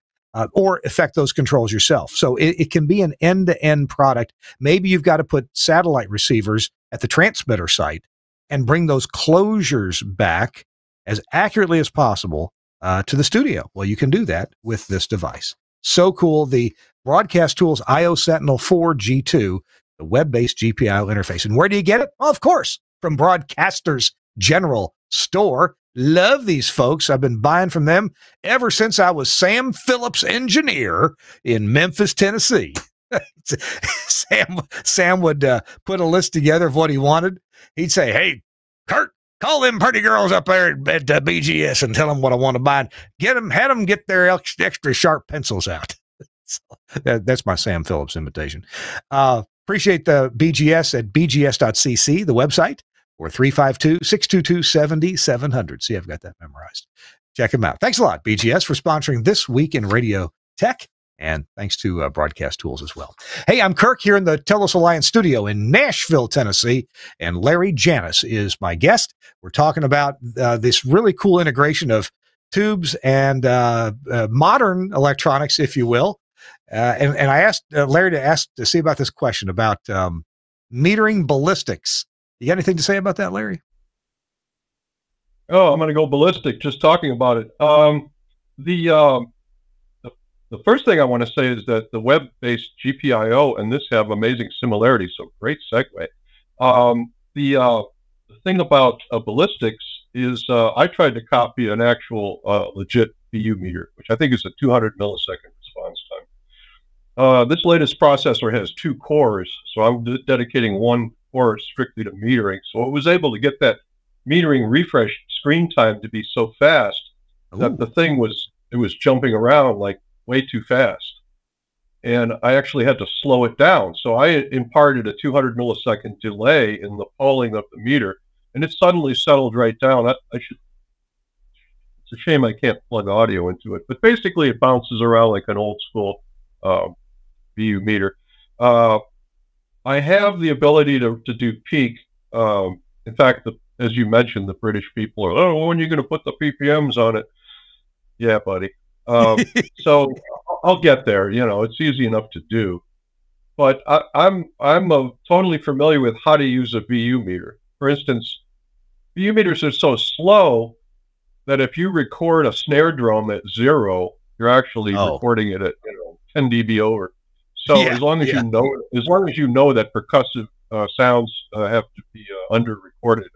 or effect those controls yourself. So it can be an end-to-end product. Maybe you've got to put satellite receivers at the transmitter site and bring those closures back as accurately as possible to the studio. Well, you can do that with this device. So cool. The Broadcast Tools IO Sentinel 4 G2, the web-based GPIO interface. And where do you get it? Well, of course, from Broadcasters General Store. Love these folks. I've been buying from them ever since I was Sam Phillips engineer in Memphis, Tennessee. Sam would put a list together of what he wanted. He'd say, "Hey, Kurt, call them pretty girls up there at BGS and tell them what I want to buy. Had them get their extra sharp pencils out." So that's my Sam Phillips invitation. Appreciate the BGS at bgs.cc, the website, or 352-622-7700. See, I've got that memorized. Check them out. Thanks a lot, BGS, for sponsoring This Week in Radio Tech. And thanks to Broadcast Tools as well. Hey, I'm Kirk here in the Telos Alliance studio in Nashville, Tennessee, and Larry Janus is my guest. We're talking about this really cool integration of tubes and modern electronics, if you will. And I asked Larry to see about this question about metering ballistics. You got anything to say about that, Larry? Oh, I'm going to go ballistic just talking about it. The first thing I want to say is that the web-based GPIO and this have amazing similarities, so great segue. The thing about ballistics is I tried to copy an actual legit BU meter, which I think is a 200 millisecond response time. This latest processor has 2 cores, so I'm dedicating 1 core strictly to metering. So it was able to get that metering refresh screen time to be so fast that the thing was jumping around like way too fast, and I actually had to slow it down. So I imparted a 200 millisecond delay in the polling of the meter, and it suddenly settled right down. It's a shame I can't plug audio into it, but basically it bounces around like an old school BU meter. I have the ability to do peak. In fact, as you mentioned, the British people are, "Oh, when are you going to put the PPMs on it?" Yeah, buddy. So I'll get there. You know, it's easy enough to do. But I'm totally familiar with how to use a VU meter. For instance, VU meters are so slow that if you record a snare drum at 0, you're actually recording it at 10 dB over. So as long as you know that percussive sounds have to be under recorded,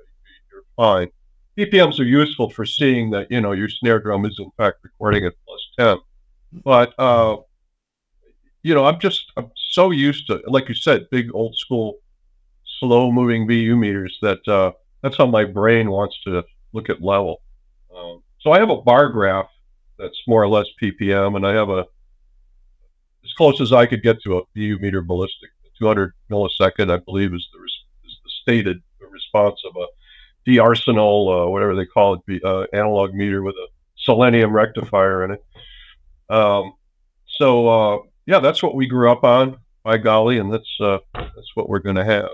you're fine. BPMs are useful for seeing that your snare drum is in fact recording at +10. But I'm so used to, like you said, big old school, slow moving VU meters that that's how my brain wants to look at level. So I have a bar graph that's more or less PPM, and I have as close as I could get to a VU meter ballistic. 200 millisecond, I believe, is the stated response of a D-Arsenal, whatever they call it, analog meter with a selenium rectifier in it. Yeah, that's what we grew up on, by golly, and that's what we're going to have.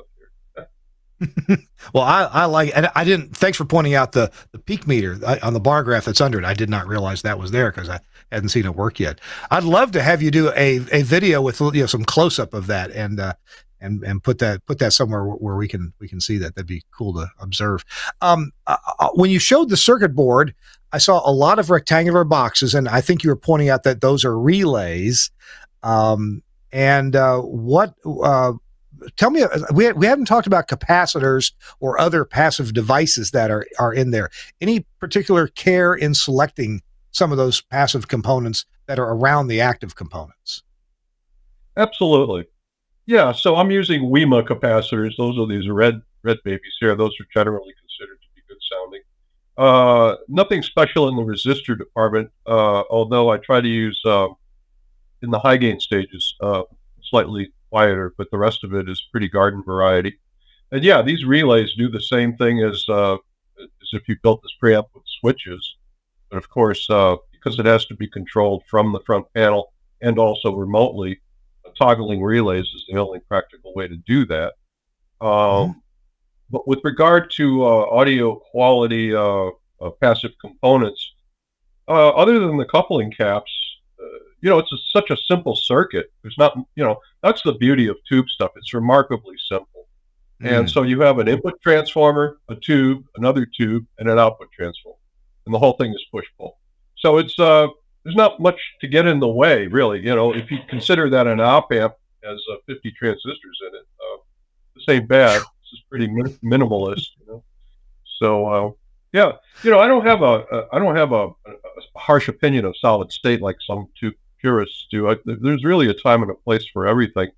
Well, I like, and I didn't, thanks for pointing out the peak meter on the bar graph that's under it. I did not realize that was there because I hadn't seen it work yet. I'd love to have you do a video with some close up of that and put that somewhere where we can see that. That'd be cool to observe. When you showed the circuit board, I saw a lot of rectangular boxes, and I think you were pointing out that those are relays. Tell me, we haven't talked about capacitors or other passive devices that are in there. Any particular care in selecting some of those passive components that are around the active components? Absolutely. Yeah, so I'm using WiMA capacitors. Those are these red babies here. Those are generally considered to be good sounding. Nothing special in the resistor department, although I try to use, in the high gain stages, slightly quieter, but the rest of it is pretty garden variety. And yeah, these relays do the same thing as if you built this preamp with switches. But of course, because it has to be controlled from the front panel and also remotely, toggling relays is the only practical way to do that. But with regard to audio quality passive components, other than the coupling caps, it's such a simple circuit. There's not, that's the beauty of tube stuff. It's remarkably simple. And so you have an input transformer, a tube, another tube, and an output transformer. And the whole thing is push-pull. So it's, there's not much to get in the way, really. If you consider that an op-amp has 50 transistors in it, this ain't bad. This is pretty minimalist, So, yeah, I don't have a harsh opinion of solid state like some tube purists do. There's really a time and a place for everything.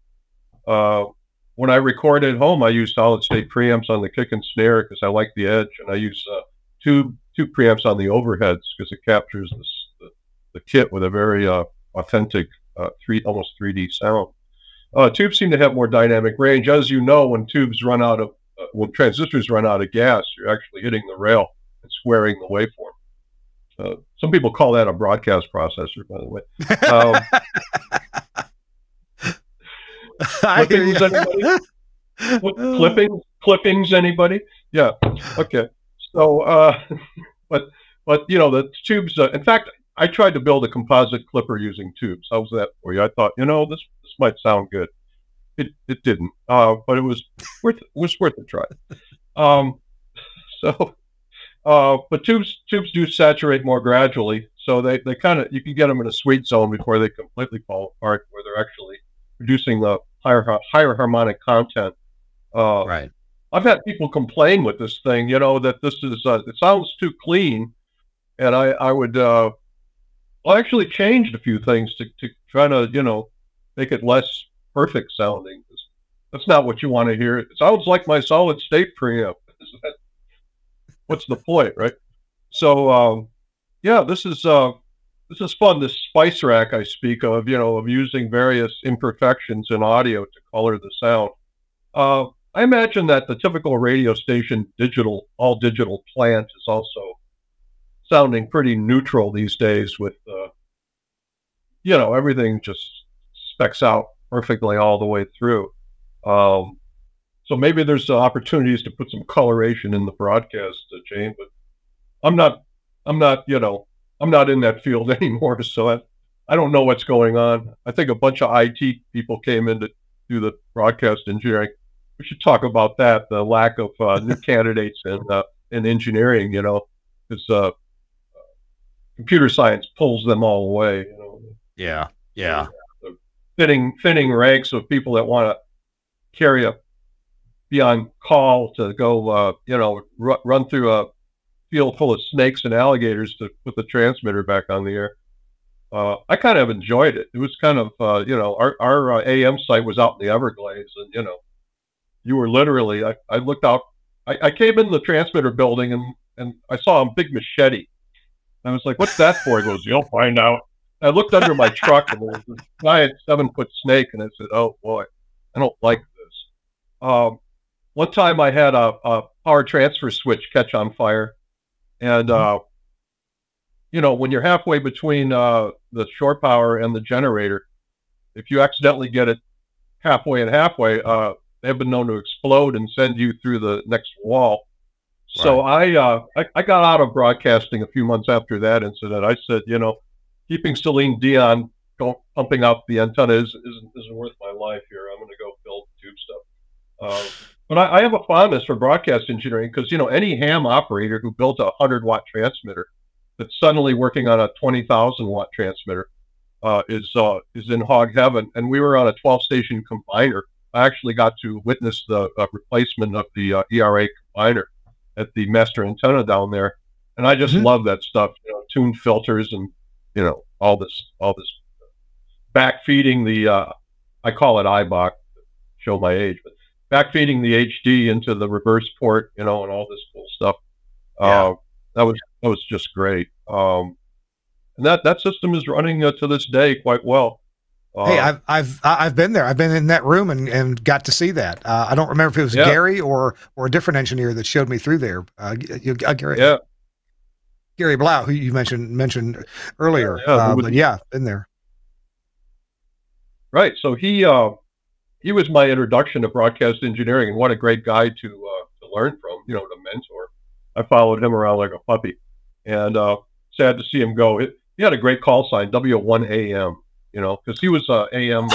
When I record at home, I use solid state preamps on the kick and snare because I like the edge, and I use tube preamps on the overheads because it captures the kit with a very authentic almost 3D sound. Tubes seem to have more dynamic range. As you know, when transistors run out of gas, you're actually hitting the rail and squaring the waveform. Some people call that a broadcast processor, by the way. Clippings, anybody? Clippings, anybody? Yeah. Okay. So, but the tubes. In fact, I tried to build a composite clipper using tubes. How's that for you? I thought, this might sound good. It didn't, but it was worth a try. But tubes do saturate more gradually, so they kind of, you can get them in a sweet zone before they completely fall apart, where they're actually producing the higher harmonic content. Right. I've had people complain with this thing, that this is it sounds too clean, and I would I actually changed a few things to try to make it less perfect sounding. That's not what you want to hear. It sounds like my solid state preamp. What's the point, right? So, yeah, this is fun. This spice rack I speak of, of using various imperfections in audio to color the sound. I imagine that the typical radio station all digital plant is also sounding pretty neutral these days with, everything just specs out perfectly all the way through. So maybe there's opportunities to put some coloration in the broadcast, Jane, but I'm not in that field anymore. So I don't know what's going on. I think a bunch of IT people came in to do the broadcast engineering. We should talk about that, the lack of new candidates in engineering, you know, because computer science pulls them all away, you know. Yeah, yeah. The thinning ranks of people that want to be on call to go, you know, run through a field full of snakes and alligators to put the transmitter back on the air. I kind of enjoyed it. It was kind of, you know, our AM site was out in the Everglades, and, you know, you were literally, I looked out, I came in the transmitter building and I saw a big machete. I was like, what's that for? He goes, you'll find out. I looked under my truck and there was this giant 7-foot snake, and I said, oh boy, I don't like this. One time I had a power transfer switch catch on fire, and you know, when you're halfway between the shore power and the generator, if you accidentally get it halfway and halfway, they have been known to explode and send you through the next wall. So I got out of broadcasting a few months after that incident. I said, you know, keeping Celine Dion pumping out the antenna isn't worth my life here. I'm going to go build tube stuff. But I have a fondness for broadcast engineering because, you know, any ham operator who built a 100-watt transmitter that's suddenly working on a 20,000-watt transmitter is in hog heaven. And we were on a 12-station combiner. I actually got to witness the replacement of the ERA combiner at the master antenna down there, and I just love that stuff. You know, tuned filters and, you know, all this backfeeding the I call it IBOC, show my age, but backfeeding the HD into the reverse port, you know, and all this cool stuff. Yeah. That was just great. And that system is running to this day quite well. Hey, I've been there. I've been in that room and got to see that. I don't remember if it was Gary or a different engineer that showed me through there. Gary, Gary Blau, who you mentioned earlier. But yeah, been there. Right. So he was my introduction to broadcast engineering, and what a great guy to learn from. You know, to mentor. I followed him around like a puppy, and sad to see him go. He had a great call sign, W1AM. You know, because he was AM.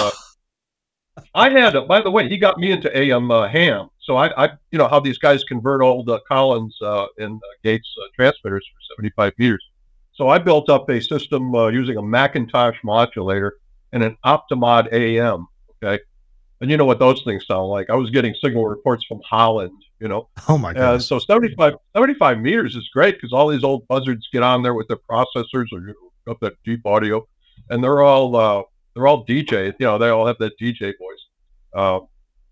I had, by the way, he got me into AM ham. So I, you know, how these guys convert old Collins and Gates transmitters for 75 meters. So I built up a system using a Macintosh modulator and an Optimod AM. Okay, and you know what those things sound like. I was getting signal reports from Holland. You know. Oh my God. And so 75 meters is great because all these old buzzards get on there with their processors or up that deep audio. And they're all DJs, you know, they all have that DJ voice.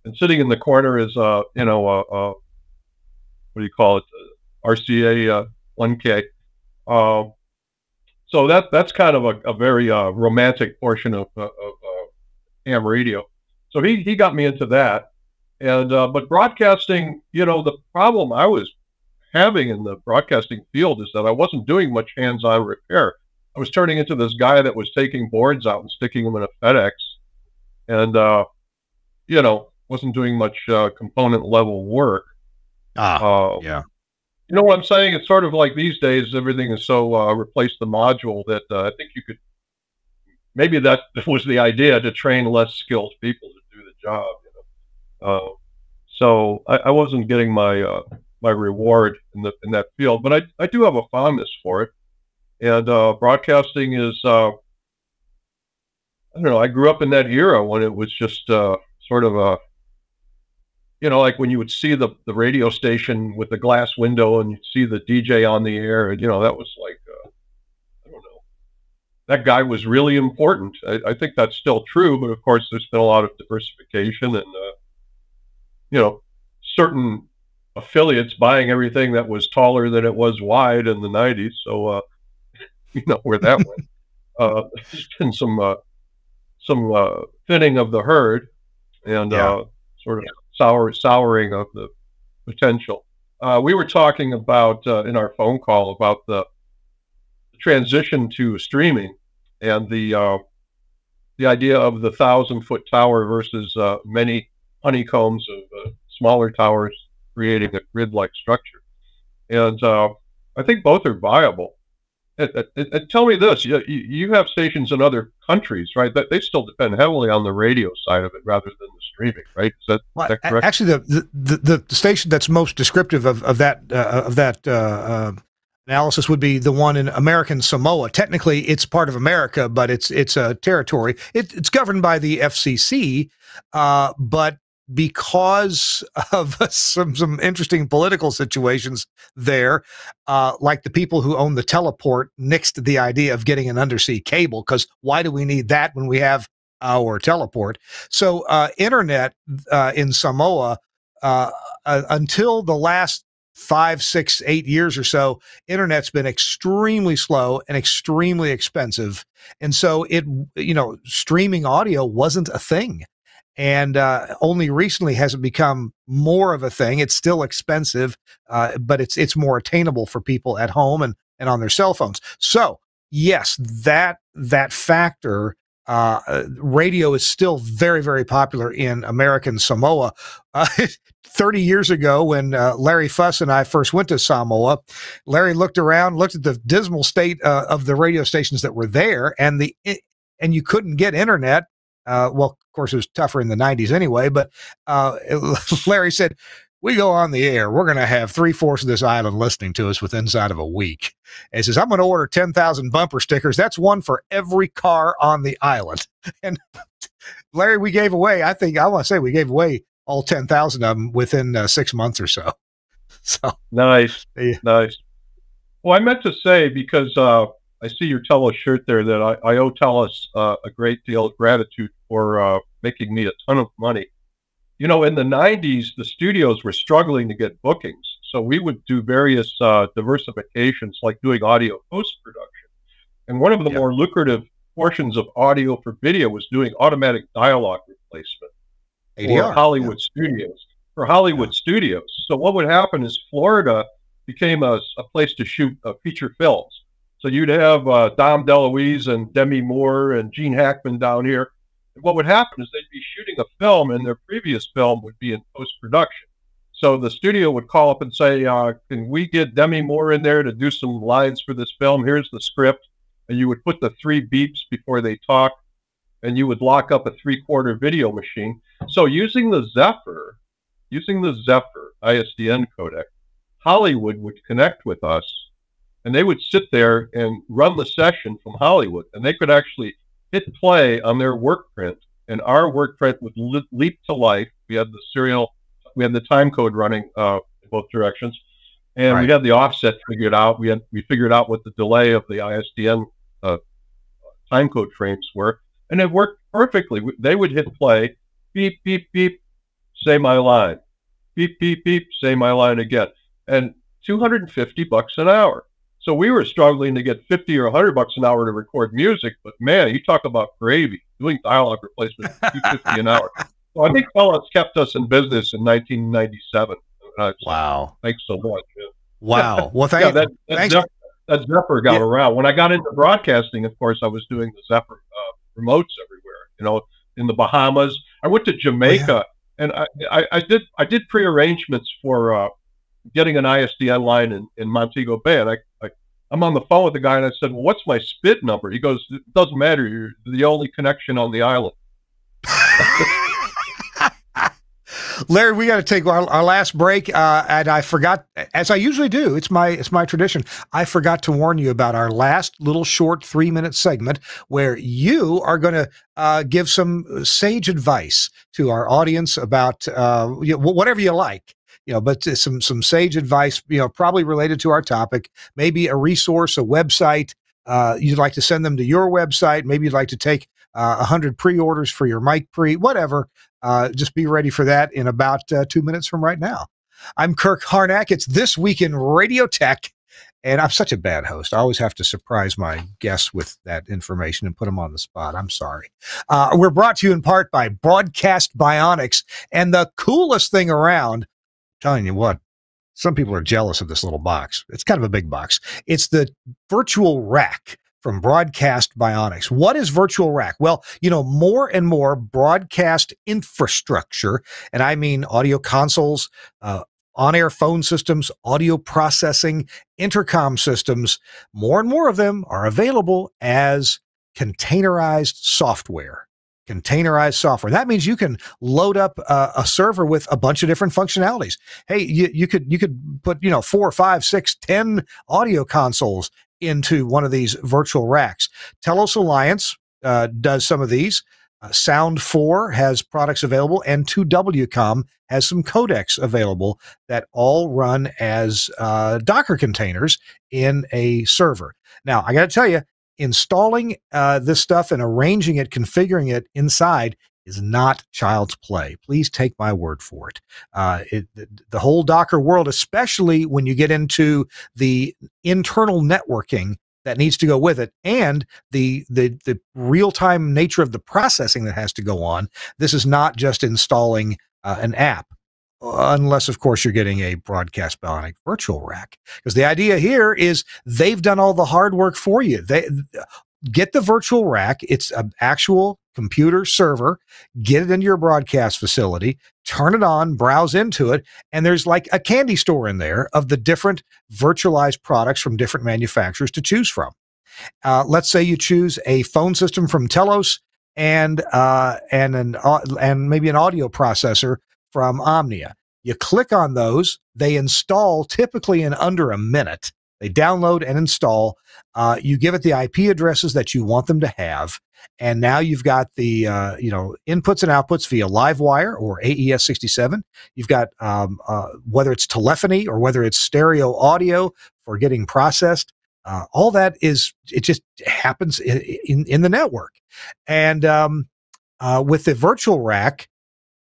And sitting in the corner is, you know, what do you call it? RCA 1K. So that's kind of a very romantic portion of ham radio. So he got me into that. And but broadcasting, you know, the problem I was having in the broadcasting field is that I wasn't doing much hands-on repair. I was turning into this guy that was taking boards out and sticking them in a FedEx, and you know, wasn't doing much component level work. Yeah. You know what I'm saying? It's sort of like these days, everything is so replace the module that I think you could. Maybe that was the idea, to train less skilled people to do the job. You know? So I wasn't getting my my reward in that field, but I do have a fondness for it. And broadcasting is, I don't know, I grew up in that era when it was just sort of a, you know, like when you would see the radio station with the glass window and you'd see the DJ on the air, and, you know, that was like, I don't know, that guy was really important. I think that's still true, but of course there's been a lot of diversification and, you know, certain affiliates buying everything that was taller than it was wide in the 90s. So, you know where that went. There's been some thinning of the herd and sort of souring of the potential. We were talking about in our phone call about the transition to streaming and the idea of the 1,000-foot tower versus many honeycombs of smaller towers creating a grid-like structure. And I think both are viable. And tell me this: you have stations in other countries, right? That they still depend heavily on the radio side of it rather than the streaming, right? Is that correct? Actually, the station that's most descriptive of that analysis would be the one in American Samoa. Technically, it's part of America, but it's a territory. It's governed by the FCC, but because of some interesting political situations there, like the people who own the teleport nixed the idea of getting an undersea cable, because why do we need that when we have our teleport? So internet in Samoa, until the last 5, 6, 8 years or so, internet's been extremely slow and extremely expensive. And so streaming audio wasn't a thing. And only recently has it become more of a thing. It's still expensive, but it's more attainable for people at home and on their cell phones. So yes, that factor, radio is still very, very popular in American Samoa. 30 years ago, when Larry Fuss and I first went to Samoa, Larry looked around, looked at the dismal state of the radio stations that were there, and you couldn't get internet. Well, of course, it was tougher in the 90s anyway, but Larry said, we go on the air, we're going to have 3/4 of this island listening to us within inside of a week. And he says, I'm going to order 10,000 bumper stickers. That's one for every car on the island. And Larry, we gave away, I want to say we gave away all 10,000 of them within 6 months or so. So nice, yeah. Nice. Well, I meant to say, because I see your TELUS shirt there, that I owe TELUS a great deal of gratitude for making me a ton of money. You know, in the 90s, the studios were struggling to get bookings. So we would do various diversifications, like doing audio post-production. And one of the more lucrative portions of audio for video was doing automatic dialogue replacement for Hollywood studios. For Hollywood studios. So what would happen is Florida became a place to shoot feature films. So you'd have Dom DeLuise and Demi Moore and Gene Hackman down here. And what would happen is they'd be shooting a film, and their previous film would be in post-production. So the studio would call up and say, can we get Demi Moore in there to do some lines for this film? Here's the script. And you would put the 3 beeps before they talk, and you would lock up a 3/4 video machine. So using the Zephyr ISDN codec, Hollywood would connect with us, and they would sit there and run the session from Hollywood, and they could actually hit play on their work print, and our work print would leap to life. We had the time code running in both directions, and we had the offset figured out. We figured out what the delay of the ISDN time code frames were, and it worked perfectly. They would hit play, beep, beep, beep, say my line, beep, beep, beep, say my line again, and $250 an hour. So we were struggling to get $50 or $100 an hour to record music, but man, you talk about gravy, doing dialogue replacement, $250 an hour. So I think TELUS kept us in business in 1997. Wow. Thanks so much. Yeah. Wow. Well, thanks. That Zephyr got around. When I got into broadcasting, of course, I was doing the Zephyr remotes everywhere, in the Bahamas. I went to Jamaica, and I did pre-arrangements for getting an ISDN line in Montego Bay, and I'm on the phone with the guy, and I said, well, what's my SPID number? He goes, it doesn't matter. You're the only connection on the island. Larry, we got to take our last break, and I forgot, as I usually do, it's my tradition, I forgot to warn you about our last little short 3-minute segment where you are going to give some sage advice to our audience about whatever you like. But some sage advice, probably related to our topic, maybe a resource, a website. You'd like to send them to your website. Maybe you'd like to take 100 pre-orders for your mic whatever. Just be ready for that in about 2 minutes from right now. I'm Kirk Harnack. It's This Week in Radio Tech, and I'm such a bad host. I always have to surprise my guests with that information and put them on the spot. I'm sorry. We're brought to you in part by Broadcast Bionics, and the coolest thing around, telling you what, some people are jealous of this little box. It's kind of a big box. It's the virtual rack from Broadcast Bionics. What is virtual rack? Well, more and more broadcast infrastructure, and I mean audio consoles, on-air phone systems, audio processing, intercom systems. More and more of them are available as containerized software. Containerized software. That means you can load up a server with a bunch of different functionalities. Hey, you could put 4, 5, 6, 10 audio consoles into one of these virtual racks. Telos Alliance does some of these. Sound 4 has products available, and 2WCOM has some codecs available that all run as Docker containers in a server. Now, I got to tell you, installing this stuff and arranging it, configuring it inside is not child's play. Please take my word for it. The whole Docker world, especially when you get into the internal networking that needs to go with it and the real-time nature of the processing that has to go on, this is not just installing an app. Unless, of course, you're getting a Broadcast Bionic virtual rack. Because the idea here is they've done all the hard work for you. They get the virtual rack. It's an actual computer server. Get it into your broadcast facility, turn it on, browse into it, and there's like a candy store in there of the different virtualized products from different manufacturers to choose from. Let's say you choose a phone system from Telos and maybe an audio processor from Omnia. You click on those, they install typically in under a minute. They download and install. You give it the IP addresses that you want them to have, and now you've got the inputs and outputs via LiveWire or AES67. You've got whether it's telephony or whether it's stereo audio for getting processed. All that it just happens in the network, and with the virtual rack,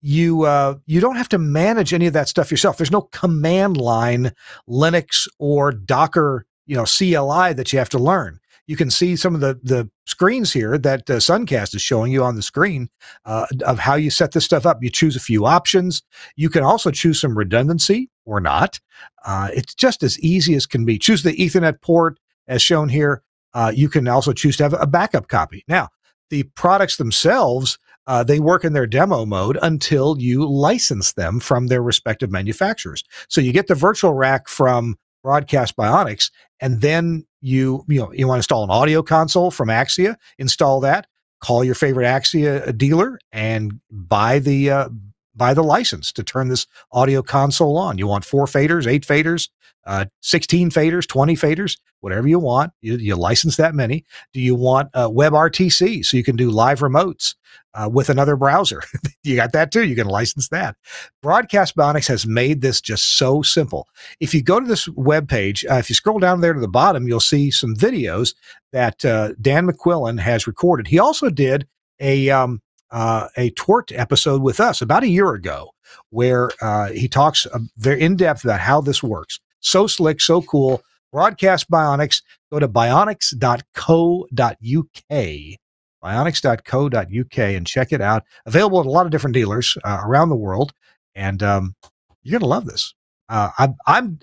you don't have to manage any of that stuff yourself. There's no command line Linux or Docker, CLI that you have to learn. You can see some of the screens here that Suncast is showing you on the screen of how you set this stuff up. You choose a few options. You can also choose some redundancy or not. It's just as easy as can be. Choose the Ethernet port as shown here. You can also choose to have a backup copy. Now, the products themselves, they work in their demo mode until you license them from their respective manufacturers. So you get the virtual rack from Broadcast Bionics, and then you want to install an audio console from Axia, install that, call your favorite Axia dealer and buy the license to turn this audio console on. You want 4 faders, 8 faders, 16 faders, 20 faders, whatever you want. You license that many. Do you want WebRTC so you can do live remotes with another browser? You got that too. You can license that. Broadcast Bionics has made this just so simple. If you go to this webpage, if you scroll down there to the bottom, you'll see some videos that Dan McQuillan has recorded. He also did a TWiRT episode with us about a year ago, where he talks very in depth about how this works. So slick, so cool. Broadcast Bionics. Go to bionics.co.uk. Bionics.co.uk and check it out. Available at a lot of different dealers around the world, and you're gonna love this. I'm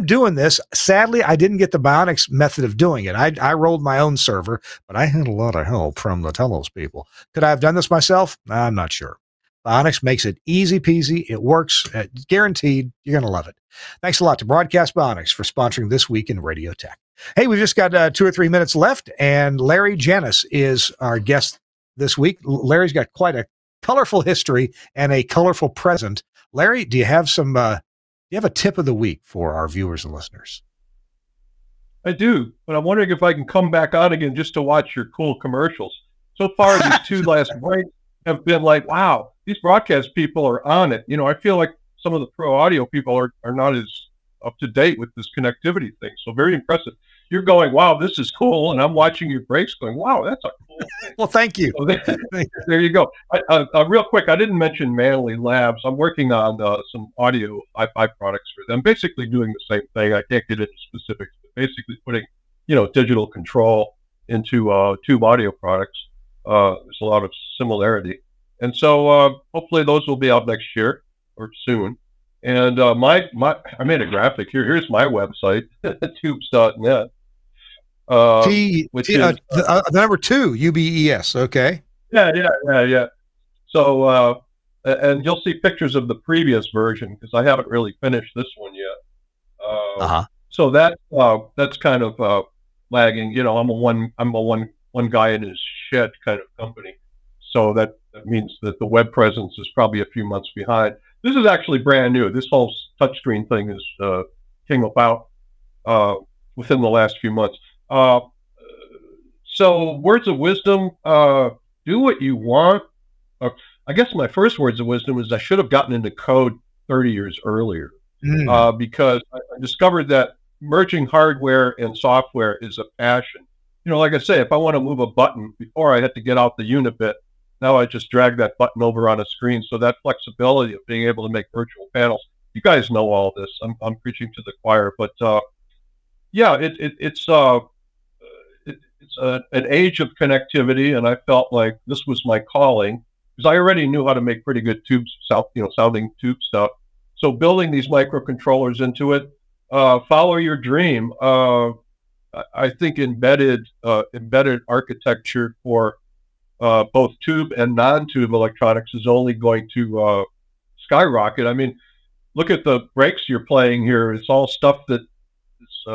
doing this. Sadly, I didn't get the Bionics method of doing it. I rolled my own server, but I had a lot of help from the Telos people. Could I have done this myself? I'm not sure. Bionics makes it easy peasy. It works. Guaranteed. You're going to love it. Thanks a lot to Broadcast Bionics for sponsoring This Week in Radio Tech. Hey, we've just got 2 or 3 minutes left, and Larry Janus is our guest this week. Larry's got quite a colorful history and a colorful present. Larry, do you have a tip of the week for our viewers and listeners? I do, but I'm wondering if I can come back on again just to watch your cool commercials. So far, these 2 last breaks have been like, wow, these broadcast people are on it. I feel like some of the pro audio people are not as up to date with this connectivity thing. So very impressive. You're going, wow, this is cool. And I'm watching your breaks going, wow, that's a cool thing. Well, thank you. So there you go. Real quick, I didn't mention Manley Labs. I'm working on some audio Wi-Fi products for them, basically doing the same thing. I can't get into specifics, but basically putting, digital control into tube audio products. There's a lot of similarity. And so hopefully those will be out next year or soon. And I made a graphic here. Here's my website, tubes.net. Which is the number 2, UBES. Okay. Yeah. So and you'll see pictures of the previous version because I haven't really finished this one yet. So that's kind of lagging. You know, I'm a one guy in his shed kind of company. So that means that the web presence is probably a few months behind. This is actually brand new. This whole touchscreen thing is came about within the last few months. So words of wisdom, do what you want. I guess my first words of wisdom is I should have gotten into code 30 years earlier because I discovered that merging hardware and software is a passion. You know, like I say, if I want to move a button, before I had to get out the unibit, now I just drag that button over on a screen. So that flexibility of being able to make virtual panels, you guys know all this. I'm preaching to the choir, but yeah, it's an age of connectivity, and I felt like this was my calling because I already knew how to make pretty good sounding tube stuff. So building these microcontrollers into it, follow your dream. I think embedded architecture for both tube and non-tube electronics is only going to skyrocket. I mean, look at the breaks you're playing here. It's all stuff that is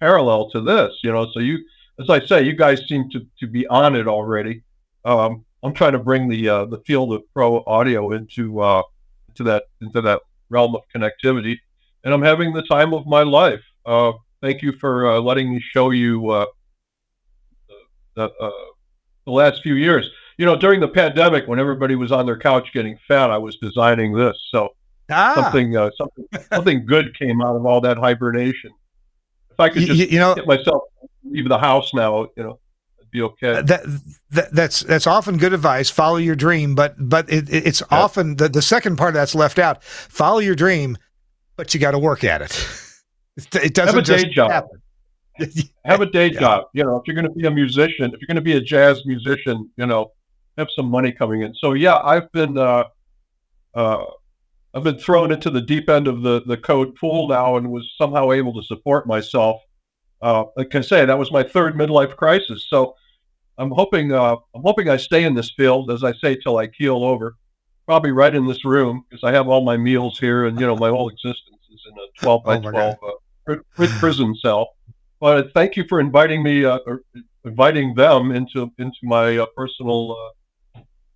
parallel to this, you know. So you, as I say, you guys seem to be on it already. I'm trying to bring the field of pro audio into that realm of connectivity, and I'm having the time of my life. Thank you for letting me show you the last few years. You know, during the pandemic, when everybody was on their couch getting fat, I was designing this. So something good came out of all that hibernation. If I could just get myself leave the house now, you know, it'd be okay. That's often good advice. Follow your dream, but it's often the second part that's left out. Follow your dream, but you got to work at it. It doesn't have a day job. Happen. Have a day job. You know, if you're going to be a musician, if you're going to be a jazz musician, you know, have some money coming in. So yeah, I've been thrown into the deep end of the code pool now, and was somehow able to support myself. Like I say, that was my third midlife crisis. So I'm hoping I stay in this field, as I say, till I keel over. Probably right in this room, because I have all my meals here, and you know, my whole existence is in a 12 by 12 prison cell. But thank you for inviting me, or inviting them into my personal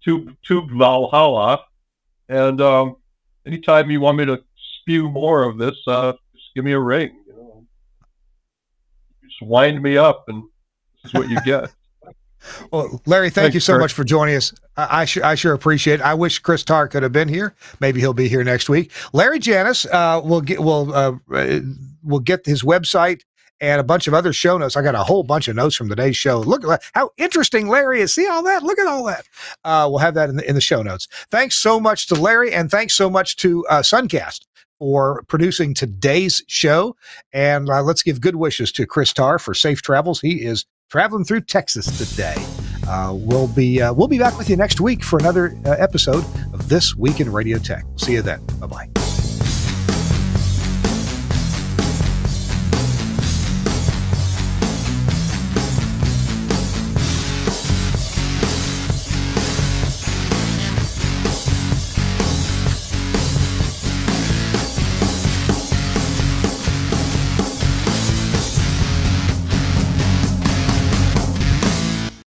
tube Valhalla. And anytime you want me to spew more of this, just give me a ring. You know, just wind me up, and this is what you get. Well, Larry, thank you so much for joining us. I sure appreciate it. I wish Chris Tarr could have been here. Maybe he'll be here next week. Larry Janus will get his website and a bunch of other show notes. I got a whole bunch of notes from today's show. Look at how interesting Larry is. See all that? Look at all that. We'll have that in the show notes. Thanks so much to Larry, and thanks so much to Suncast for producing today's show. And let's give good wishes to Chris Tarr for safe travels. He is traveling through Texas today. We'll be back with you next week for another episode of This Week in Radio Tech. See you then. Bye-bye.